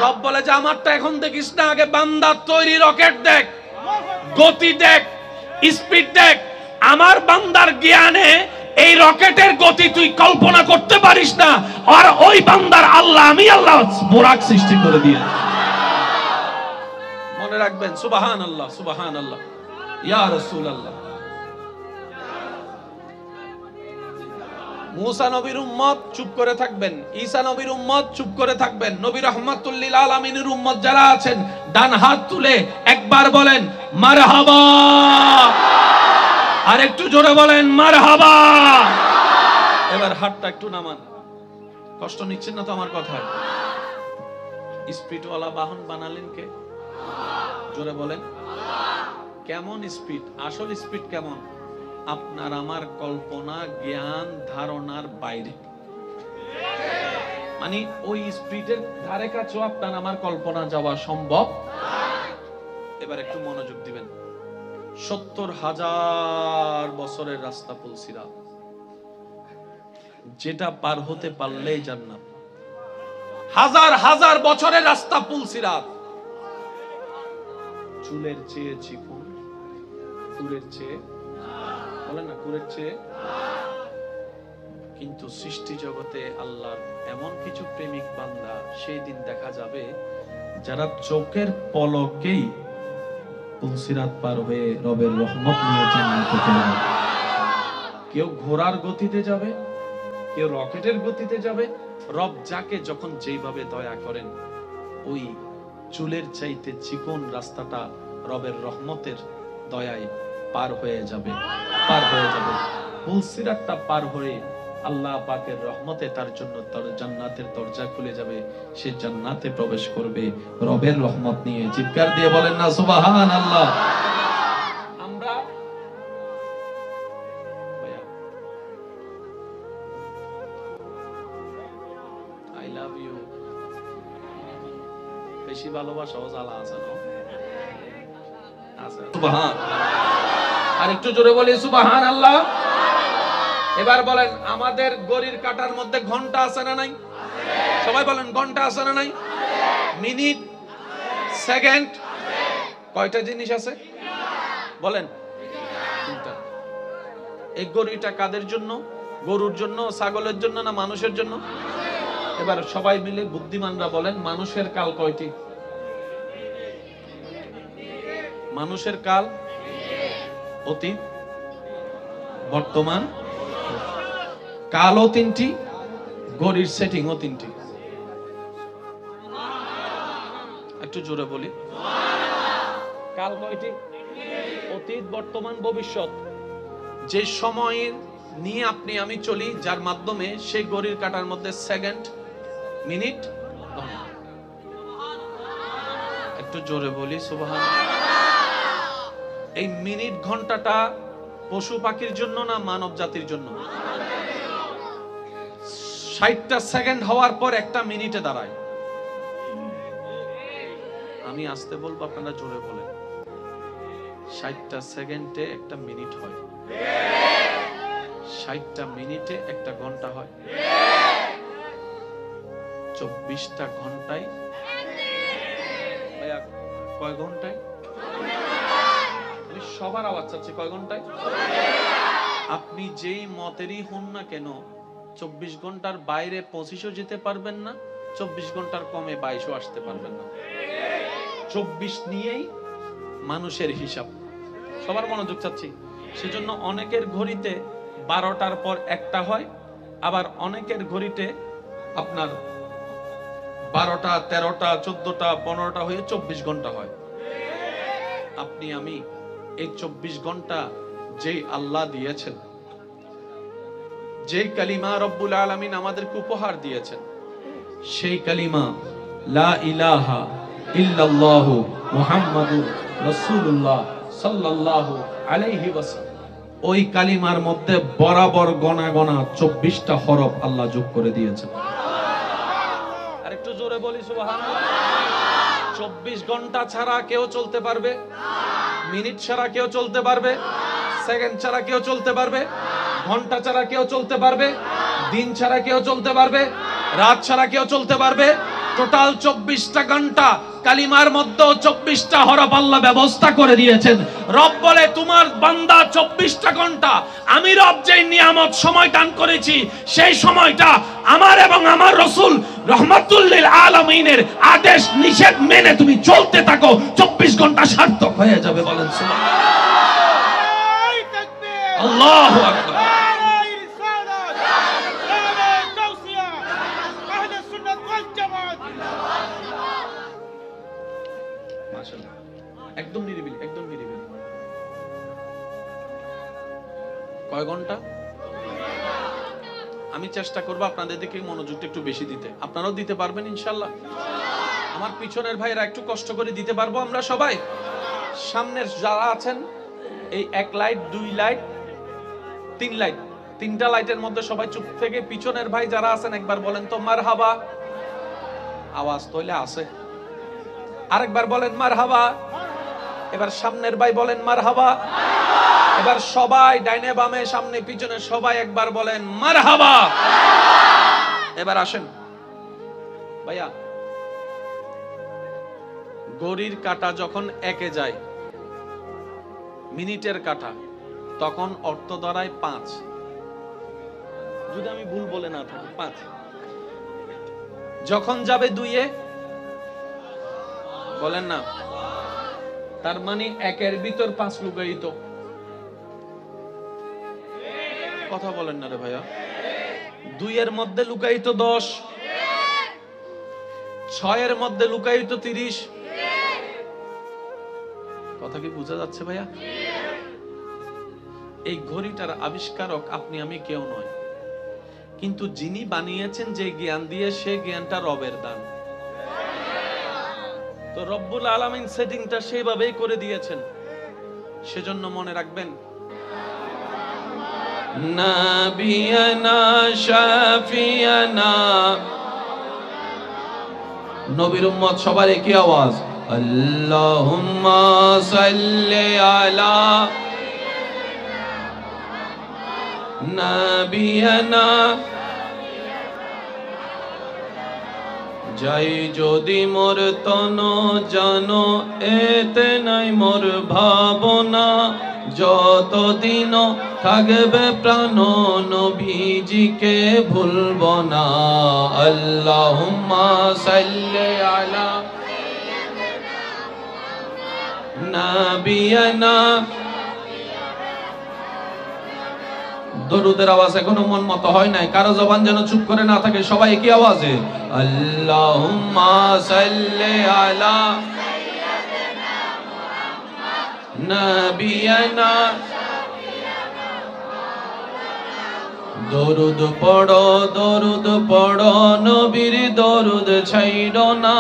রব বলে যে আমারটা এখন দেখিস না, আগে বান্দার তৈরি রকেট দেখ, গতি দেখ, স্পিড দেখ। আমার বান্দার জ্ঞানে এই রকেটের গতি তুই কল্পনা করতে পারিস না, আর ওই বান্দার আল্লাহ, আমি আল্লাহ বোরাক সৃষ্টি করে দিয়ে। মনে রাখবেন। সুবহানাল্লাহ, সুবহানাল্লাহ। ইয়া রাসূলুল্লাহ। মুসা নবীর উম্মত চুপ করে থাকবেন, ঈসা নবীর উম্মত চুপ করে থাকবেন। নবী রাহমাতুল লিল আলামিনের উম্মত যারা আছেন ডান হাত তুলে একবার বলেন মারহাবা। আর একটু জোরে বলেন মারহাবা। এবার হাতটা একটু নামান। কষ্ট নিচ্ছেন না তো আমার কথায়? স্পিডওয়ালা বাহন বানালেন কে? জোরে বলেন। কেমন স্পিড? আসল স্পিড কেমন? আপনার আমার কল্পনা জ্ঞান ধারণার বাইরে। মানে ওই স্পিডের ধারে কাছেও আপনার আমার কল্পনা যাওয়া সম্ভব। এবার একটু মনোযোগ দিবেন। 70,000 বছরের রাস্তা পুল সিরাত, যেটা পার হতে পারলেই জান্নাত। হাজার হাজার বছরের রাস্তা পুল সিরাত। চুলের চেয়ে চিকন, কুরের চেয়ে, বলেন না কুরের চেয়ে। কিন্তু সৃষ্টি জগতে আল্লাহর এমন কিছু প্রেমিক বান্দা সেই দিন দেখা যাবে যারা চোখের পলকেই পুল সিরাত পার হয়ে রবের রহমত নিয়ে জান্নাতে চলে যাবে। কেউ ঘোড়ার গতিতে যাবে, কেউ রকেটের গতিতে যাবে। রব যাকে যখন যেইভাবে দয়া করেন, ওই চুলের চাইতে চিকন রাস্তাটা রবের রহমতের দয়ায় পার হয়ে যাবে, পার হয়ে যাবে। পুল সিরাতটা পার হয়ে আল্লাহ পাকের রহমতে তার জন্য তার জান্নাতের দরজা খুলে যাবে। সে জান্নাতে প্রবেশ করবে রবের রহমত নিয়ে। চিৎকার দিয়ে বলেন না সুবহানাল্লাহ। আমরা আই লাভ ইউ, বেশি ভালোবাসাও জ্বালা আছে না? আছে। সুবহান। আর একটু জোরে বলি সুবহানাল্লাহ। এবার বলেন, আমাদের ঘড়ির কাঁটার মধ্যে ঘন্টা আছে না নাই? সবাই বলেন ঘন্টা আছে না নাই? মিনিট, সেকেন্ড, কয়টা জিনিস আছে বলেন? তিনটা। এই ঘড়িটা কাদের জন্য? গরুর জন্য, ছাগলের জন্য, না মানুষের জন্য? এবার সবাই মিলে বুদ্ধিমানরা বলেন মানুষের কাল কয়টি? মানুষের কাল অতীত, বর্তমান, কালও তিনটি, ঘড়ির সেটিংও তিনটি। একটু জোরে বলি, কাল কয়টি? অতীত, বর্তমান, ভবিষ্যৎ। যে সময় নিয়ে আপনি আমি চলি, যার মাধ্যমে সেই ঘড়ির কাঁটার মধ্যে সেকেন্ড, মিনিট, ঘন্টা। একটু জোরে বলি সুবহানাল্লাহ। এই মিনিট ঘন্টাটা পশু পাখির জন্য না মানব জাতির জন্য? 60টা সেকেন্ড হওয়ার পর একটা মিনিটে দাঁড়ায়। আমি আসতে বলবো, আপনারা জোরে বলেন। 60টা সেকেন্ডে একটা মিনিট হয়, 60টা মিনিটে একটা ঘন্টা হয়, 24টা ঘন্টায় কয় ঘন্টায়? আমি সবার আওয়াজ চাচ্ছি, কয় ঘন্টায়? আপনি যেই মতেরই হন না কেন, 24 ঘন্টার বাইরে 25ও যেতে পারবেন না, 24 ঘন্টার কমে 22ও আসতে পারবেন না। 24 নিয়েই মানুষের হিসাব। সবার মনোযোগ চাচ্ছি। সেজন্য অনেকের ঘড়িতে 12টার পর একটা হয়, আবার অনেকের ঘড়িতে আপনার 12টা, 13টা, 14টা, 15টা হয়ে 24 ঘন্টা হয়। আপনি আমি এই 24 ঘন্টা যেই আল্লাহ দিয়েছেন, যেই কালিমা রব্বুল আলামিন আমাদেরকে উপহার দিয়েছেন, সেই কালিমা লা ইলাহা ইল্লাল্লাহু মুহাম্মাদুর রাসূলুল্লাহ সাল্লাল্লাহু আলাইহি ওয়াসাল্লাম, ওই কালিমার মধ্যে বরাবর গণা গণা 24টা হরফ আল্লাহ যোগ করে দিয়েছেন। আর একটু জোরে বলি সুবহানাল্লাহ। 24 ঘন্টা ছাড়া কেউ চলতে পারবে? মিনিট ছাড়া কেউ চলতে পারবে? সেকেন্ড ছাড়া কেউ চলতে পারবে? ঘন্টা ছাড়া কেউ চলতে পারবে? দিন ছাড়া কেউ চলতে পারবে? রাত ছাড়া কেউ চলতে পারবে? টোটাল 24টা ঘন্টা কালিমার মধ্যে 24টা হরফ আল্লাহ ব্যবস্থা করে দিয়েছেন। রব বলে, তোমার বান্দা 24টা ঘন্টা আমি রব যেই নিয়ামত সময় দান করেছি, সেই সময়টা আমার এবং আমার রাসূল রাহমাতুল লিল আলামিনের আদেশ নিষেধ মেনে তুমি চলতে থাকো, 24 ঘন্টা সার্থক হয়ে যাবে। বলেন সুবহানাল্লাহ। আল্লাহু আকবার। একদম নিরিবিলি, একদম নিরিবিলি। কয় ঘন্টা? আমি চেষ্টা করবো আপনাদের দিকে মনোযোগটা একটু বেশি দিতে। আপনারাও দিতে পারবেন ইনশাআল্লাহ। আমার পিছনের ভাইরা একটু কষ্ট করে দিতে পারবো আমরা সবাই? সামনের যারা আছেন, এই 1 লাইট, 2 লাইট, 3 লাইট, 3টা লাইটের মধ্যে সবাই চুপ থেকে, পিছনের ভাই যারা আছেন একবার বলেন তো মারহাবা। আওয়াজ তৈলে আছে, আরেকবার বলেন মারহাবা। এবার সামনের ভাই বলেন মারহাবা। এবার সবাই ডাইনে বামে সামনে পিছনে সবাই একবার বলেন মারহাবা। এবার আসেন ভাইয়া, ঘড়ির কাঁটা যখন একে যায়, মিনিটের কাঁটা, তখন অর্থ দাঁড়ায় 5। যদি আমি ভুল বলে না থাকি 5। যখন যাবে 2-এ, বলেন না, তার মানে 1-এর ভিতর 5 লুকায়িত। কথা বলেন না রে ভাইয়া। 2-এর মধ্যে লুকায়িত 10, 6-এর মধ্যে লুকায়িত 30। কথা কি বোঝা যাচ্ছে ভাইয়া? এই ঘড়িটার আবিষ্কারক আপনি আমি কেউ নয়, কিন্তু যিনি বানিয়েছেন যে জ্ঞান দিয়ে, সে জ্ঞানটা রবের দান। তো রব্বুল আলামিন সেটিংটা সেইভাবেই করে দিয়েছেন। সেজন্য মনে রাখবেন, নাবিয়ানা শাফিয়ানা, নবীর উম্মত সবার একই আওয়াজ, আল্লাহুম্মা সাল্লি আলা নাবিয়ানা। যাই যদি মোর তন জানো, এতে নাই মোর ভাবনা, যতদিন থাকবে প্রাণ নবীজিকে ভুলব না। আল্লাহুম্মা সাল্লি আলা নাবিয়ানা দরুদের আওয়াজ এখনো মন মতো হয় নাই, কারো জবান যেন চুপ করে না থাকে, সবাই একই আওয়াজে আল্লাহুম্মা সাল্লি আলা নবিয়ানা। দরুদ পড়ো নবীর দরুদ ছাইড়ো না,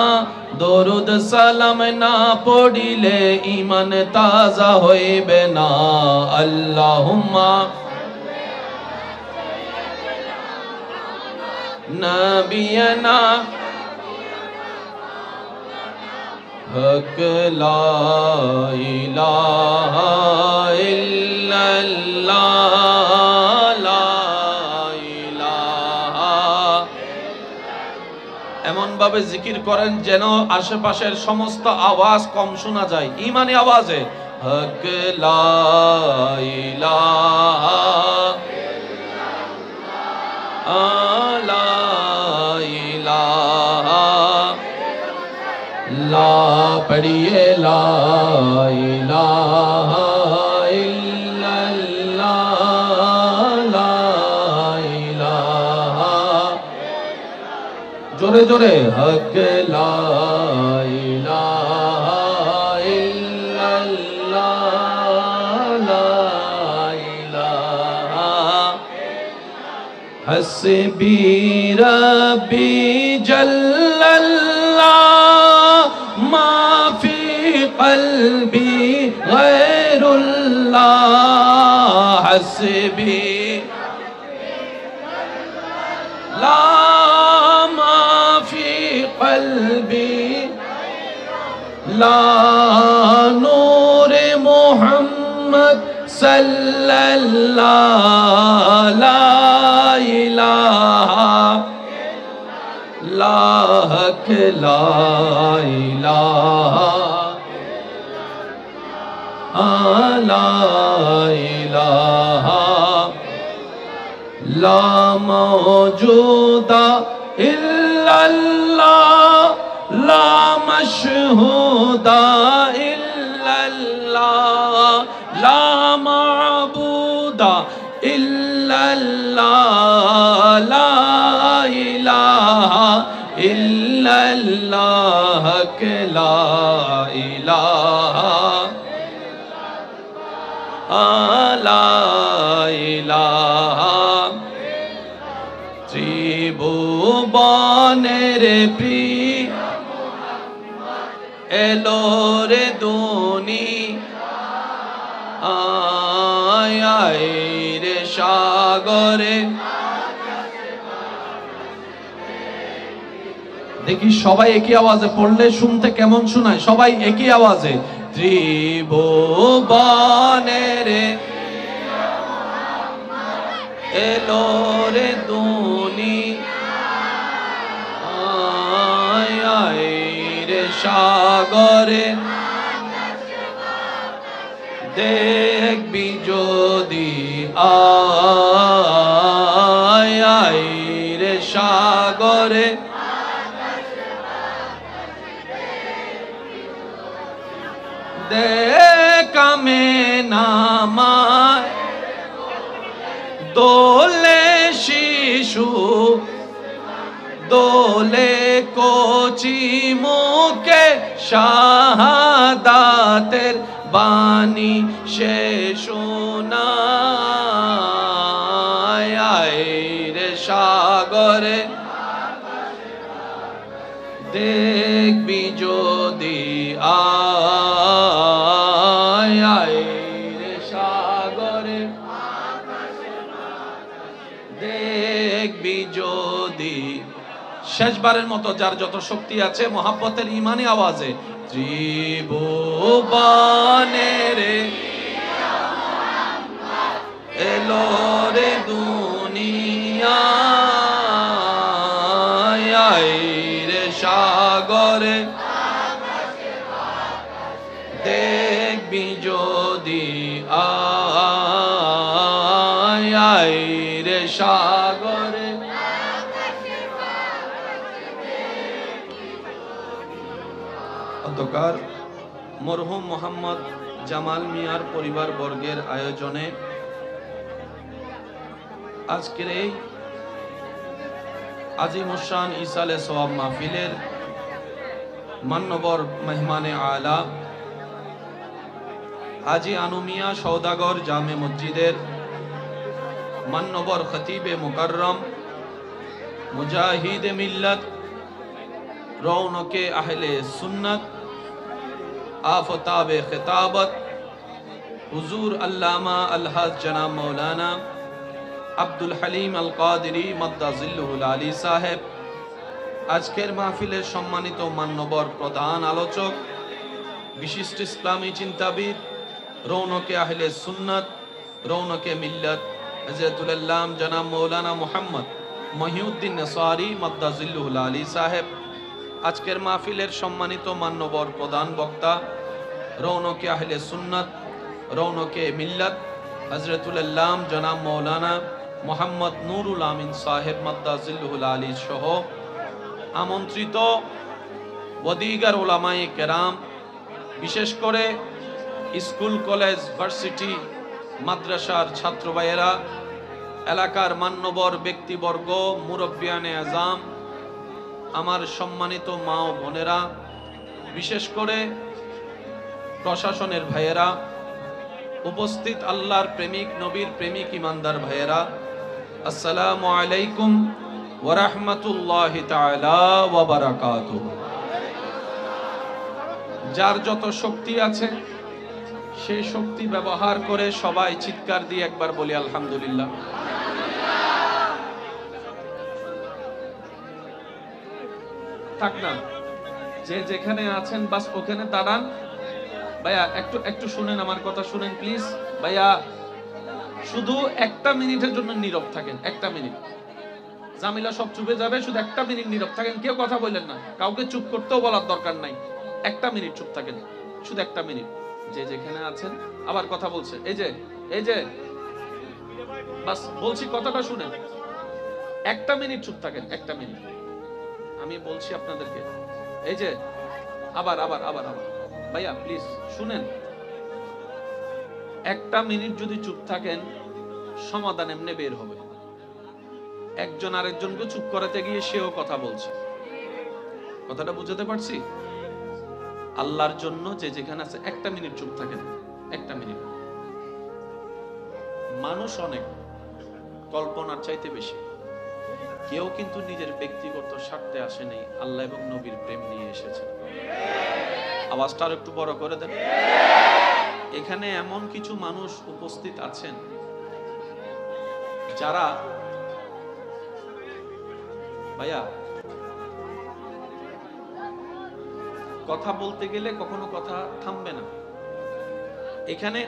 দরুদ সালাম না পড়িলে ঈমান তাজা হইবে না। আল্লাহুম্মা নবিয়ানা হক লা ইলাহা ইল্লাল্লাহ লা ইলাহা। এমন ভাবে জিকির করেন যেন আশেপাশের সমস্ত আওয়াজ কম শোনা যায়, ঈমানি আওয়াজে হক লা ইলাহা লা ইলাহা লা পড়িয়ে লা ইলাহা ইল্লাল্লাহ লা ইলাহা। জোরে জোরে হক লা ইলাহা ইল্লাল্লাহ লা ইলাহা। হাসবি রব্বি জাল্লাল্লাহ মা ফি কলবি গায়রুল্লাহ। হাসবি লা মা ফি কলবি লা নূরে মুহাম্মদ সাল্লাল্লাহ লা ইলাহা লা হক লা ইলাহা লা ইলাহা লা মওজুদা ইল্লাল্লাহ লা মাশহুদা ইল্লাল্লাহ লা মা'বুদা ইল্লাল্লাহ লা ইলাহা ইল্লাল্লাহ লা ইলাহা লা ইলাহা। ত্রিভুবনের প্রিয় এলো রে দুনিয়ায় রে সাগরে। দেখি সবাই একই আওয়াজে পড়লে শুনতে কেমন শোনায়, সবাই একই আওয়াজে ত্রিভুবনের এলো রে দুনিয়ায় রে সাগরে। দেখবি যদি আয় রে সাগরে। দেখামে নামায় দোলে শিশু দোলে কোচি মুখে শাহাদাতের বাণী সে শোনায় রে সাগরে। দেখবি যদি আয় রে সাগরে। দেখবি যদি শেষবারের মতো যার যত শক্তি আছে মোহাব্বতের ঈমানি আওয়াজে ত্রিভুবনের এলো রে দুনিয়ায় রে সাগরে। দেখবি যদি আয় রে সাগরে। অন্ধকার মরহুম মোহাম্মদ জামাল মিয়ার পরিবার বর্গের আয়োজনে আজকের এই আজিমুশান ইসালে সওয়াব মাহফিলের মান্যবর মেহমানে আলা হাজি আনুমিয়া সওদাগর জামে মসজিদের মান্যবর খতিবে মুকাররম মুজাহিদে মিল্লাত রৌনকে আহলে সুন্নাত আফতাবে খিতাবত হুজুর আল্লামা আলহাজ জনাব মৌলানা আব্দুল হালিম আল কাদেরী মাদ্দাজিল্লুহুল আলী সাহেব, আজকের মাহফিলের সম্মানিত মান্যবর প্রধান আলোচক, বিশিষ্ট ইসলামী চিন্তাবিদ, রৌনকে আহলে সুন্নাত, রৌনকে মিল্লাত হযরতুল আল্লাম জনাব মৌলানা মুহাম্মদ মহিউদ্দিন নেসারি মাদ্দাজিল্লুহুল আলী সাহেব, আজকের মাহফিলের সম্মানিত মান্যবর প্রধান বক্তা, রৌনকে আহলে সুন্নাত, রৌনকে মিল্লাত হযরতুল আল্লাম জনাব মৌলানা মোহাম্মদ নুরুল আমিন সাহেব মাদ্দাজিল্লুহুল আলী সহ আমন্ত্রিত ওয়াদিগার উলামায়ে কেরাম, বিশেষ করে স্কুল কলেজ ভার্সিটি মাদ্রাসার ছাত্র ভাইয়েরা, এলাকার মান্যবর ব্যক্তিবর্গ, মুরব্বিয়ানে আজম, আমার সম্মানিত মা ও বোনেরা, বিশেষ করে প্রশাসনের ভাইয়েরা, উপস্থিত আল্লাহর প্রেমিক, নবীর প্রেমিক, ইমানদার ভাইয়েরা, আসসালামু আলাইকুম ওয়া রাহমাতুল্লাহি তাআলা ওয়া বারাকাতুহু। যার যত শক্তি আছে সেই শক্তি ব্যবহার করে সবাই চিৎকার দিয়ে একবার বলি আলহামদুলিল্লাহ। থাক না, যে যেখানে আছেন বাস ওখানে দাঁড়ান। ভাইয়া একটু শুনেন, আমার কথা শুনেন প্লিজ। ভাইয়া শুধু একটা মিনিটের জন্য নীরব থাকেন, একটা মিনিট। জামিলা সব চুপে যাবে, শুধু একটা মিনিট নীরব থাকেন, কেউ কথা বললেন না, কাউকে চুপ করতেও বলার দরকার নাই। একটা মিনিট চুপ থাকেন, শুধু একটা মিনিট। যে যেখানে আছেন, আবার কথা বলছে, এই যে বাস বলছি, কথাটা শুনেন। একটা মিনিট চুপ থাকেন, একটা মিনিট আমি বলছি আপনাদেরকে। এই যে আবার ভাইয়া প্লিজ শুনেন, একটা মিনিট যদি চুপ থাকেন সমাধান এমনি বের হবে। একজন আরেকজনকে চুপ করাতে গিয়ে সেও কথা বলছে। কথাটা বুঝাতে পারছি? আল্লাহর জন্য যে যেখানে আছে একটা মিনিট চুপ থাকেন, একটা মিনিট। মানুষ অনেক, কল্পনার চাইতে বেশি। কেউ কিন্তু নিজের ব্যক্তিগত স্বার্থে আসে নাই, আল্লাহ এবং নবীর প্রেম নিয়ে এসেছে। আওয়াজটা আর একটু বড় করে দেন। এখানে এমন কিছু মানুষ উপস্থিত আছেন যারা, ভাইয়া কথা বলতে গেলে কখনো কথা থামবে না। এখানে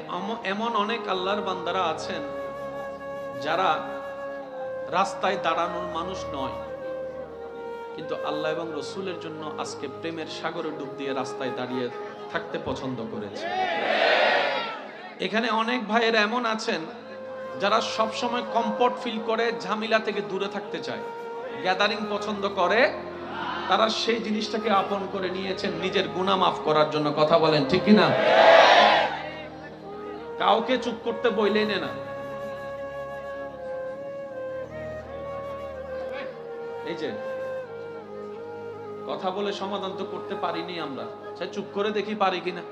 এমন অনেক আল্লাহর বান্দারা আছেন যারা রাস্তায় দাঁড়ানোর মানুষ নয়, কিন্তু আল্লাহ এবং রসুলের জন্য আজকে প্রেমের সাগরে ডুব দিয়ে রাস্তায় দাঁড়িয়ে থাকতে পছন্দ করেছে। এখানে অনেক ভাইয়েরা এমন আছেন যারা সব সময় কমফর্ট ফিল করে, ঝামেলা থেকে দূরে থাকতে চায়, গ্যাদারিং পছন্দ করে। তারা সেই জিনিসটাকে আপন করে নিয়েছেন নিজের গুনাহ মাফ করার জন্য। কথা বলেন ঠিক কি না? কাউকে চুপ করতে বইলেই না। এই যে কথা বলে সমাধান তো করতে পারিনি আমরা, সে চুপ করে দেখি পারি কিনা।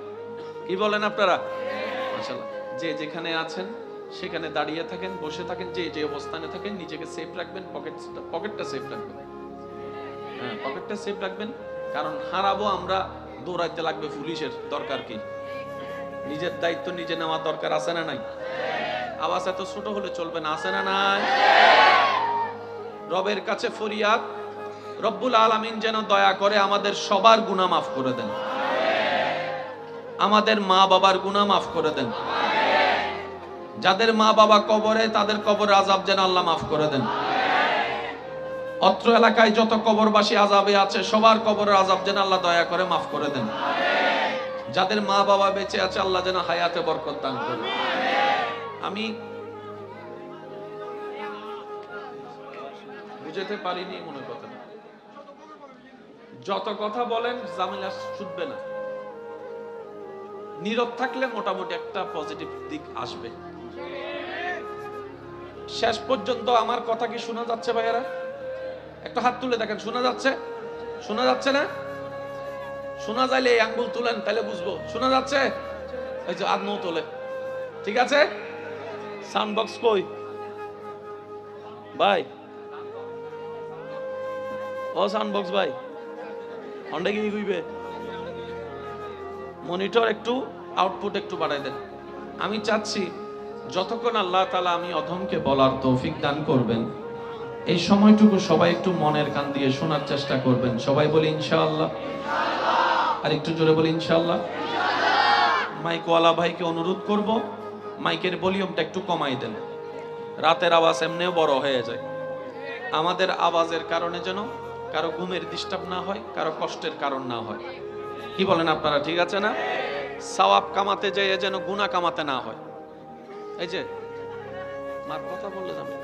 কি বলেন আপনারা? মাশাআল্লাহ। যে যেখানে আছেন সেখানে দাঁড়িয়ে থাকেন, বসে থাকেন, যে যে অবস্থানে থাকেন নিজেকে সেফ রাখবেন, পকেটটা সেফ রাখবেন। হ্যাঁ, পকেটটা সেফ রাখবেন, কারণ হারাবো আমরা, দৌড়াইতে লাগবে পুলিশের, দরকার কি? নিজের দায়িত্ব নিজে নেওয়ার দরকার আছে না নাই? আওয়াজ এত ছোট হলে চলবে না, আছে না নাই? রবের কাছে ফরিয়াদ, রব্বুল আলামিন যেন দয়া করে আমাদের সবার গুনাহ মাফ করে দেন, আমাদের মা বাবার গুনাহ মাফ করে দেন। যাদের মা বাবা কবরে, তাদের কবরের আযাব যেন আল্লাহ মাফ করে দেন। অত্র এলাকায় যত কবরবাসী আযাবে আছে সবার কবরের আযাব যেন আল্লাহ দয়া করে মাফ করে দেন। যাদের মা বাবা বেঁচে আছে আল্লাহ যেন হায়াতে বরকত দান করে। আমি বুঝাতে পারিনি মনে কথা। যত কথা বলেন ঝামেলা ছুটবে না, নীরব থাকলে মোটামুটি একটা পজিটিভ দিক আসবে। শেষ পর্যন্ত আমার কথা কি শোনা যাচ্ছে ভাইয়ারা? একটা হাত তুলে দেখেন, শোনা যাচ্ছে? শোনা যাচ্ছে না? শোনা যাইলে এই আঙ্গুল তুলেন, তাহলে বুঝবো শোনা যাচ্ছে। এই যে আদনও তোলে, ঠিক আছে। সাউন্ড বক্স কই ভাই? ও সাউন্ড বক্স ভাই, অন্ডে কি কইবে? মনিটর একটু আউটপুট একটু বাড়াই দেন। আমি চাচ্ছি যতক্ষণ আল্লাহ তাআলা আমি অধমকে বলার তৌফিক দান করবেন, এই সময়টুকু সবাই একটু মনের কান দিয়ে শোনার চেষ্টা করবেন। সবাই বলি ইনশাআল্লাহ। আর একটু জোরে বলি ইনশাআল্লাহ। মাইকওয়ালা ভাইকে অনুরোধ করব, মাইকের ভলিউমটা একটু কমাই দেন। রাতের আওয়াজ এমনিও বড় হয়ে যায়। আমাদের আওয়াজের কারণে যেন কারো ঘুমের ডিস্টার্ব না হয়, কারো কষ্টের কারণ না হয়। কি বলেন আপনারা? ঠিক আছে না? সওয়াব কামাতে যেয়ে যেন গুনাহ কামাতে না হয়। এই যে মার কথা বললে যাবে,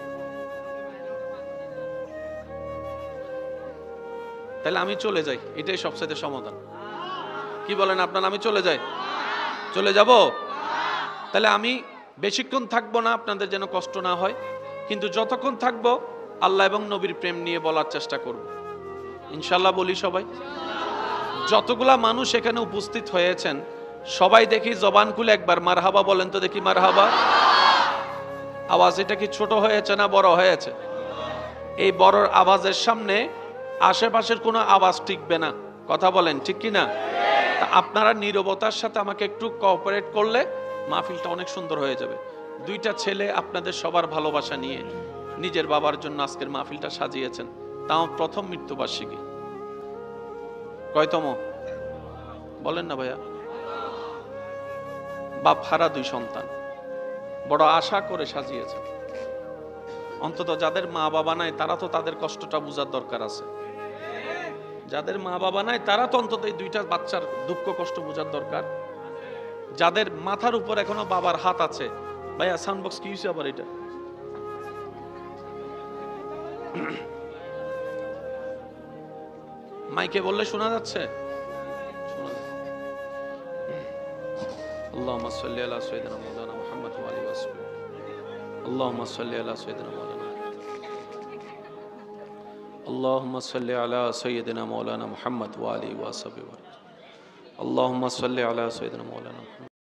তাহলে আমি চলে যাই, এটাই সবচেয়ে সমাধান। কি বলেন আপনারা? আমি চলে যাই? চলে যাব? তাহলে আমি বেশিক্ষণ থাকবো না, আপনাদের যেন কষ্ট না হয়। কিন্তু যতক্ষণ থাকবো আল্লাহ এবং নবীর প্রেম নিয়ে বলার চেষ্টা করব ইনশাআল্লাহ। বলি সবাই। যতগুলা মানুষ এখানে উপস্থিত হয়েছেন সবাই দেখি জবান খুলে একবার মারহাবা বলেন তো দেখি, মারহাবা। আওয়াজ এটা কি ছোট হয়েছে না বড় হয়েছে? এই বড় আওয়াজের সামনে আশেপাশের কোনো আওয়াজ টিকবে না। কথা বলেন ঠিক কি না? আপনারা নীরবতার সাথে আমাকে একটু কোঅপারেট করলে মাহফিলটা অনেক সুন্দর হয়ে যাবে। দুইটা ছেলে আপনাদের সবার ভালোবাসা নিয়ে নিজের বাবার জন্য আজকের মাহফিলটা সাজিয়েছেন, তাও প্রথম মৃত্যুবার্ষিকী। কয়তম বলেন না ভাইয়া? বাপ হারা দুই সন্তান, বড় আশা করে সাজিয়েছেন। অন্তত যাদের মা বাবা নাই তারা তো তাদের কষ্টটা বোঝার দরকার আছে। যাদের মা বাবা নাই তারা তো অন্তত এই দুইটা বাচ্চার দুঃখ কষ্ট বোঝার দরকার। যাদের মাথার উপর এখনো বাবার হাত আছে, ভাইয়া সাউন্ড বক্স কি হয়েছে আবার? এটা মাইকে বললে শোনা যাচ্ছে? আল্লাহুম্মা সাল্লি আলা সাইয়্যিদিনা মাওলানা মুহাম্মদ ওয়া আলিহি ওয়া সাহবিহি। আল্লাহুম্মা সাল্লি আলা সাইয়্যিদিনা মাওলানা। আল্লাহুম্মা সাল্লি আলা সাইয়্যিদিনা মাওলানা মুহাম্মদ ওয়া আলিহি ওয়া সাহবিহি। আল্লাহুম্মা সাল্লি আলা সাইয়্যিদিনা মাওলানা।